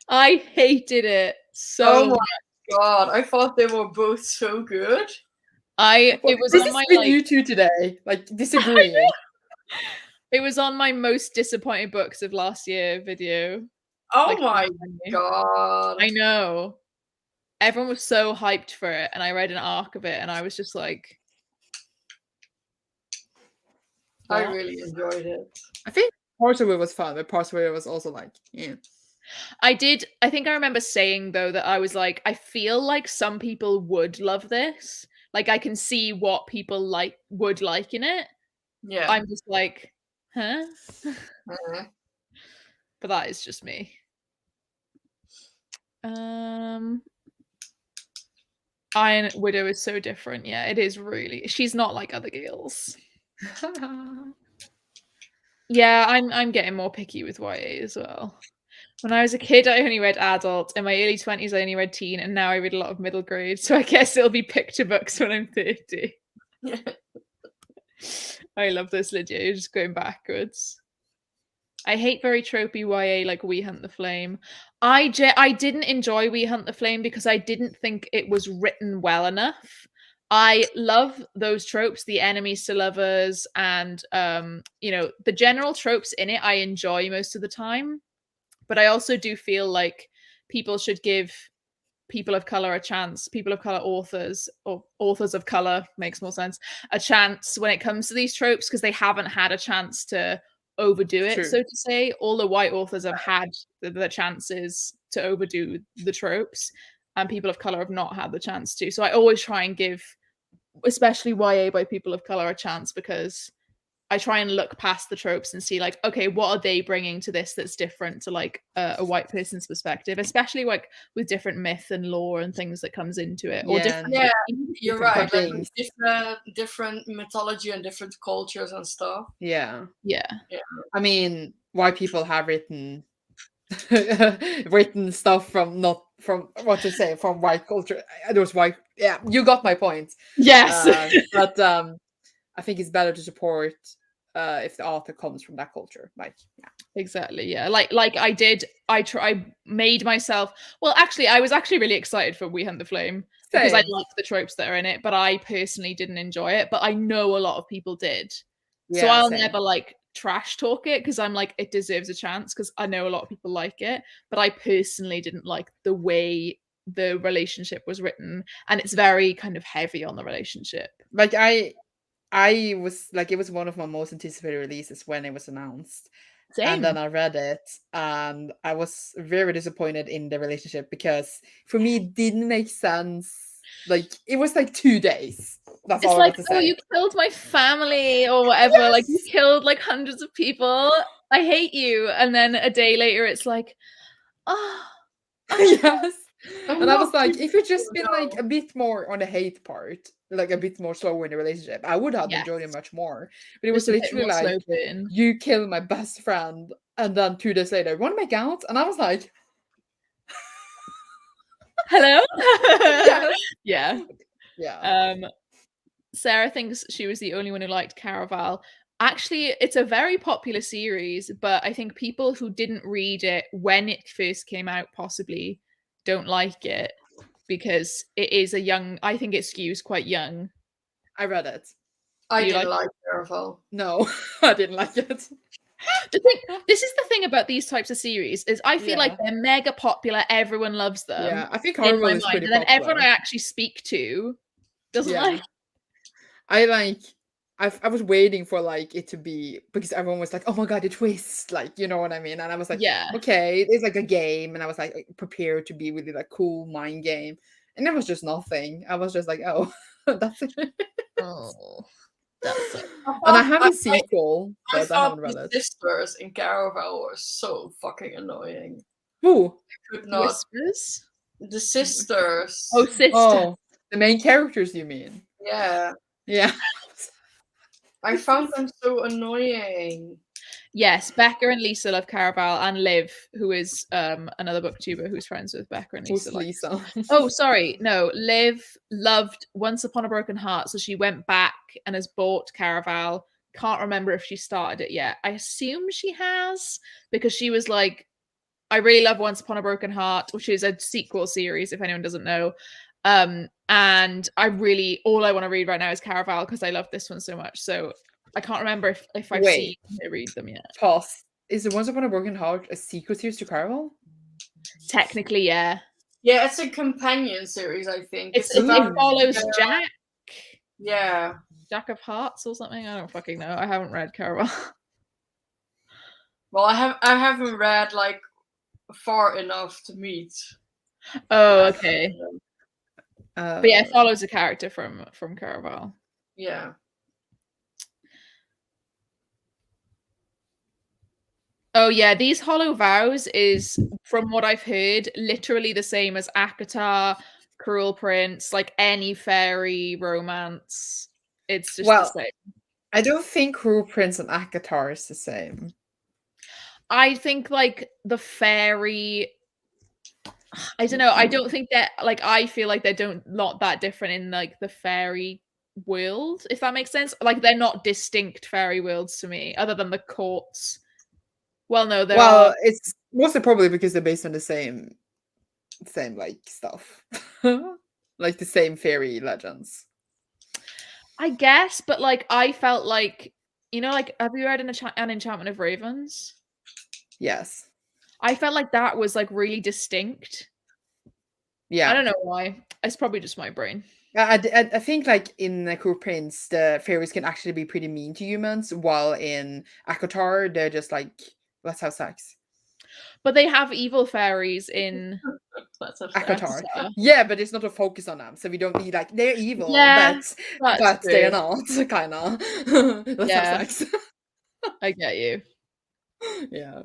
I hated it so Oh my god, I thought they were both so good. It was this on is my with you two today, like disagreeing. It was on my most disappointed books of last year video. Oh my god. I know. Everyone was so hyped for it, and I read an arc of it, and I was just like, I really enjoyed it. I think parts of it was fun, but parts of it was also like, I think I remember saying though that I was like, I feel like some people would love this. Like I can see what people would like in it. Yeah. I'm just like, huh? But that is just me. Iron Widow is so different. Yeah, it is really. She's not like other girls. Yeah, I'm getting more picky with YA as well. When I was a kid, I only read adult. In my early 20s, I only read teen, and now I read a lot of middle grade. So I guess it'll be picture books when I'm 30. I love this, Lydia. You're just going backwards. I hate very tropey YA like We Hunt the Flame. I didn't enjoy We Hunt the Flame because I didn't think it was written well enough. I love those tropes, the enemies to lovers, and the general tropes in it I enjoy most of the time. But I also do feel like people should give people of color a chance, people of color authors, or authors of color makes more sense, a chance when it comes to these tropes because they haven't had a chance to overdo it, so to say. All the white authors have had the chances to overdo the tropes, and people of color have not had the chance to. So I always try and give, especially YA by people of color, a chance because I try and look past the tropes and see like, okay, what are they bringing to this that's different to like a white person's perspective, especially like with different myth and lore and things that comes into it. Or different, you're right. Like different mythology and different cultures and stuff. Yeah. Yeah. I mean, white people have written stuff from from white culture. Those white, you got my point. Yes. But I think it's better to support if the author comes from that culture. Exactly. Yeah. Like I made myself. Well, actually, I was actually really excited for We Hunt the Flame because I like the tropes that are in it, but I personally didn't enjoy it. But I know a lot of people did, so I'll never like trash talk it because I'm like, it deserves a chance because I know a lot of people like it, but I personally didn't like the way the relationship was written, and it's very kind of heavy on the relationship. Like I was like, it was one of my most anticipated releases when it was announced. Same. And then I read it and I was very disappointed in the relationship because for me it didn't make sense. Like it was like 2 days. That's all I had to say. You killed my family or whatever. Yes! Like you killed like hundreds of people. I hate you. And then a day later, it's like, oh, Yes. I'm And I was not like, too if it just been no. like a bit more on the hate part, like a bit more slower in the relationship, I would have Yes. enjoyed it much more. But it was just a bit literally more slow like, burn. you kill my best friend, and then 2 days later, want to make out? And I was like, Hello? yes. Yeah. Yeah. Sarah thinks she was the only one who liked Caraval. Actually, it's a very popular series, but I think people who didn't read it when it first came out possibly don't like it because it is I think it skews quite young. I read it. I You didn't like like Caraval. No, I didn't like it. This is the thing about these types of series is I feel like they're mega popular, everyone loves them. Yeah, I think in my Horrible is mind, pretty and then everyone popular. I actually speak to doesn't Yeah. like. I was waiting for like it to be, because everyone was like, oh my god, a twist, like, you know what I mean? And I was like, Yeah. okay, it's like a game, and I was like prepared to be really like cool mind game, and it was just nothing. I was just like, oh, that's it. Oh, that's it. And I have a sequel, I but I thought haven't read the it. sisters in Caraval were so fucking annoying. Who? I could not. Whispers? The sisters. Oh, sister. Oh, the main characters, you mean? Yeah. Yeah. I found them so annoying. Yes, Becca and Lisa love Caraval, and Liv, who is another booktuber who's friends with Becca and Lisa. Who's Lisa? Oh, sorry, no. Liv loved Once Upon a Broken Heart, so she went back and has bought Caraval. Can't remember if she started it yet. I assume she has, because she was like, I really love Once Upon a Broken Heart, which is a sequel series, if anyone doesn't know. And all I want to read right now is Caraval because I love this one so much. So I can't remember if I've seen her read them yet. Pause. Is the Once Upon a Broken Heart a sequel series to Caraval? Technically, yeah. Yeah, it's a companion series, I think. It follows Jack. Yeah. Jack of Hearts or something. I don't fucking know. I haven't read Caraval. Well, I haven't read like far enough to meet. Oh, okay. But yeah, it Uh, follows a character from Caraval. Yeah. Oh yeah, these Hollow Vows is, from what I've heard, literally the same as ACOTAR, Cruel Prince, like any fairy romance. It's just the same. I don't think Cruel Prince and ACOTAR is the same. I think like the fairy, I don't know. I don't think that, like, I feel like they're not that different in like the fairy world, if that makes sense. Like they're not distinct fairy worlds to me, other than the courts. Well, no, there are. It's mostly probably because they're based on the same like stuff, like the same fairy legends. I guess, but like I felt like, you know, like, have you read an Enchantment of Ravens? Yes. I felt like that was like really distinct. Yeah. I don't know why. It's probably just my brain. I think like in Cruel Prince, the fairies can actually be pretty mean to humans, while in ACOTAR, they're just like, let's have sex. But they have evil fairies in ACOTAR. Yeah, but it's not a focus on them, so we don't need like, they're evil, yeah, but they're not, kind of. Let's have sex. I get you. Yeah.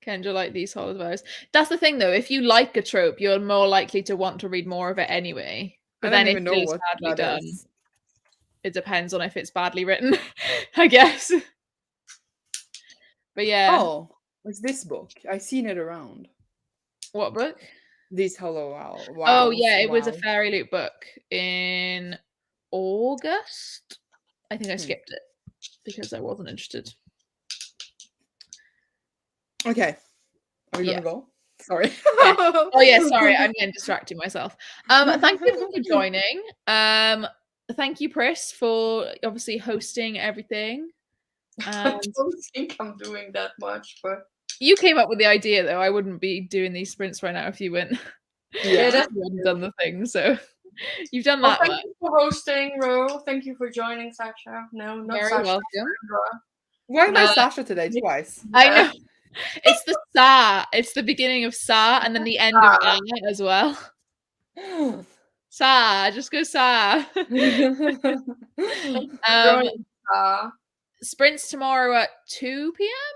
Kendra like these Hollow Vows. That's the thing, though. If you like a trope, you're more likely to want to read more of it anyway. But then if it's badly done, it depends on if it's badly written, I guess. But yeah. Oh, it's this book. I've seen it around. What book? These Hollow Vows. Oh yeah, it was a Fairy Loot book in August. I think I skipped it because I wasn't interested. Okay. Are we gonna go? Sorry. Yeah. Oh yeah, sorry. I'm getting distracting myself. Thank you for joining. Thank you, Pris, for obviously hosting everything. I don't think I'm doing that much, but you came up with the idea, though. I wouldn't be doing these sprints right now if you wouldn't. Yeah, you hadn't done the thing. So you've done that. Thank you for hosting, Ro. Thank you for joining, Sasha. No, not Very Sasha. welcome. Why am I Sasha today twice? I know. It's the Sa. It's the beginning of Sa and then the end of A as well. Sa. Just go Sa. Sprints tomorrow at 2 p.m.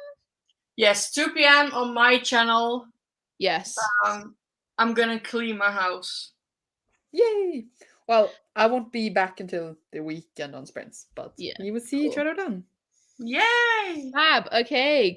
Yes, 2 p.m. on my channel. Yes. I'm gonna clean my house. Yay! Well, I won't be back until the weekend on sprints, but Yeah, we will see each cool. other then. Yay! Fab. Okay.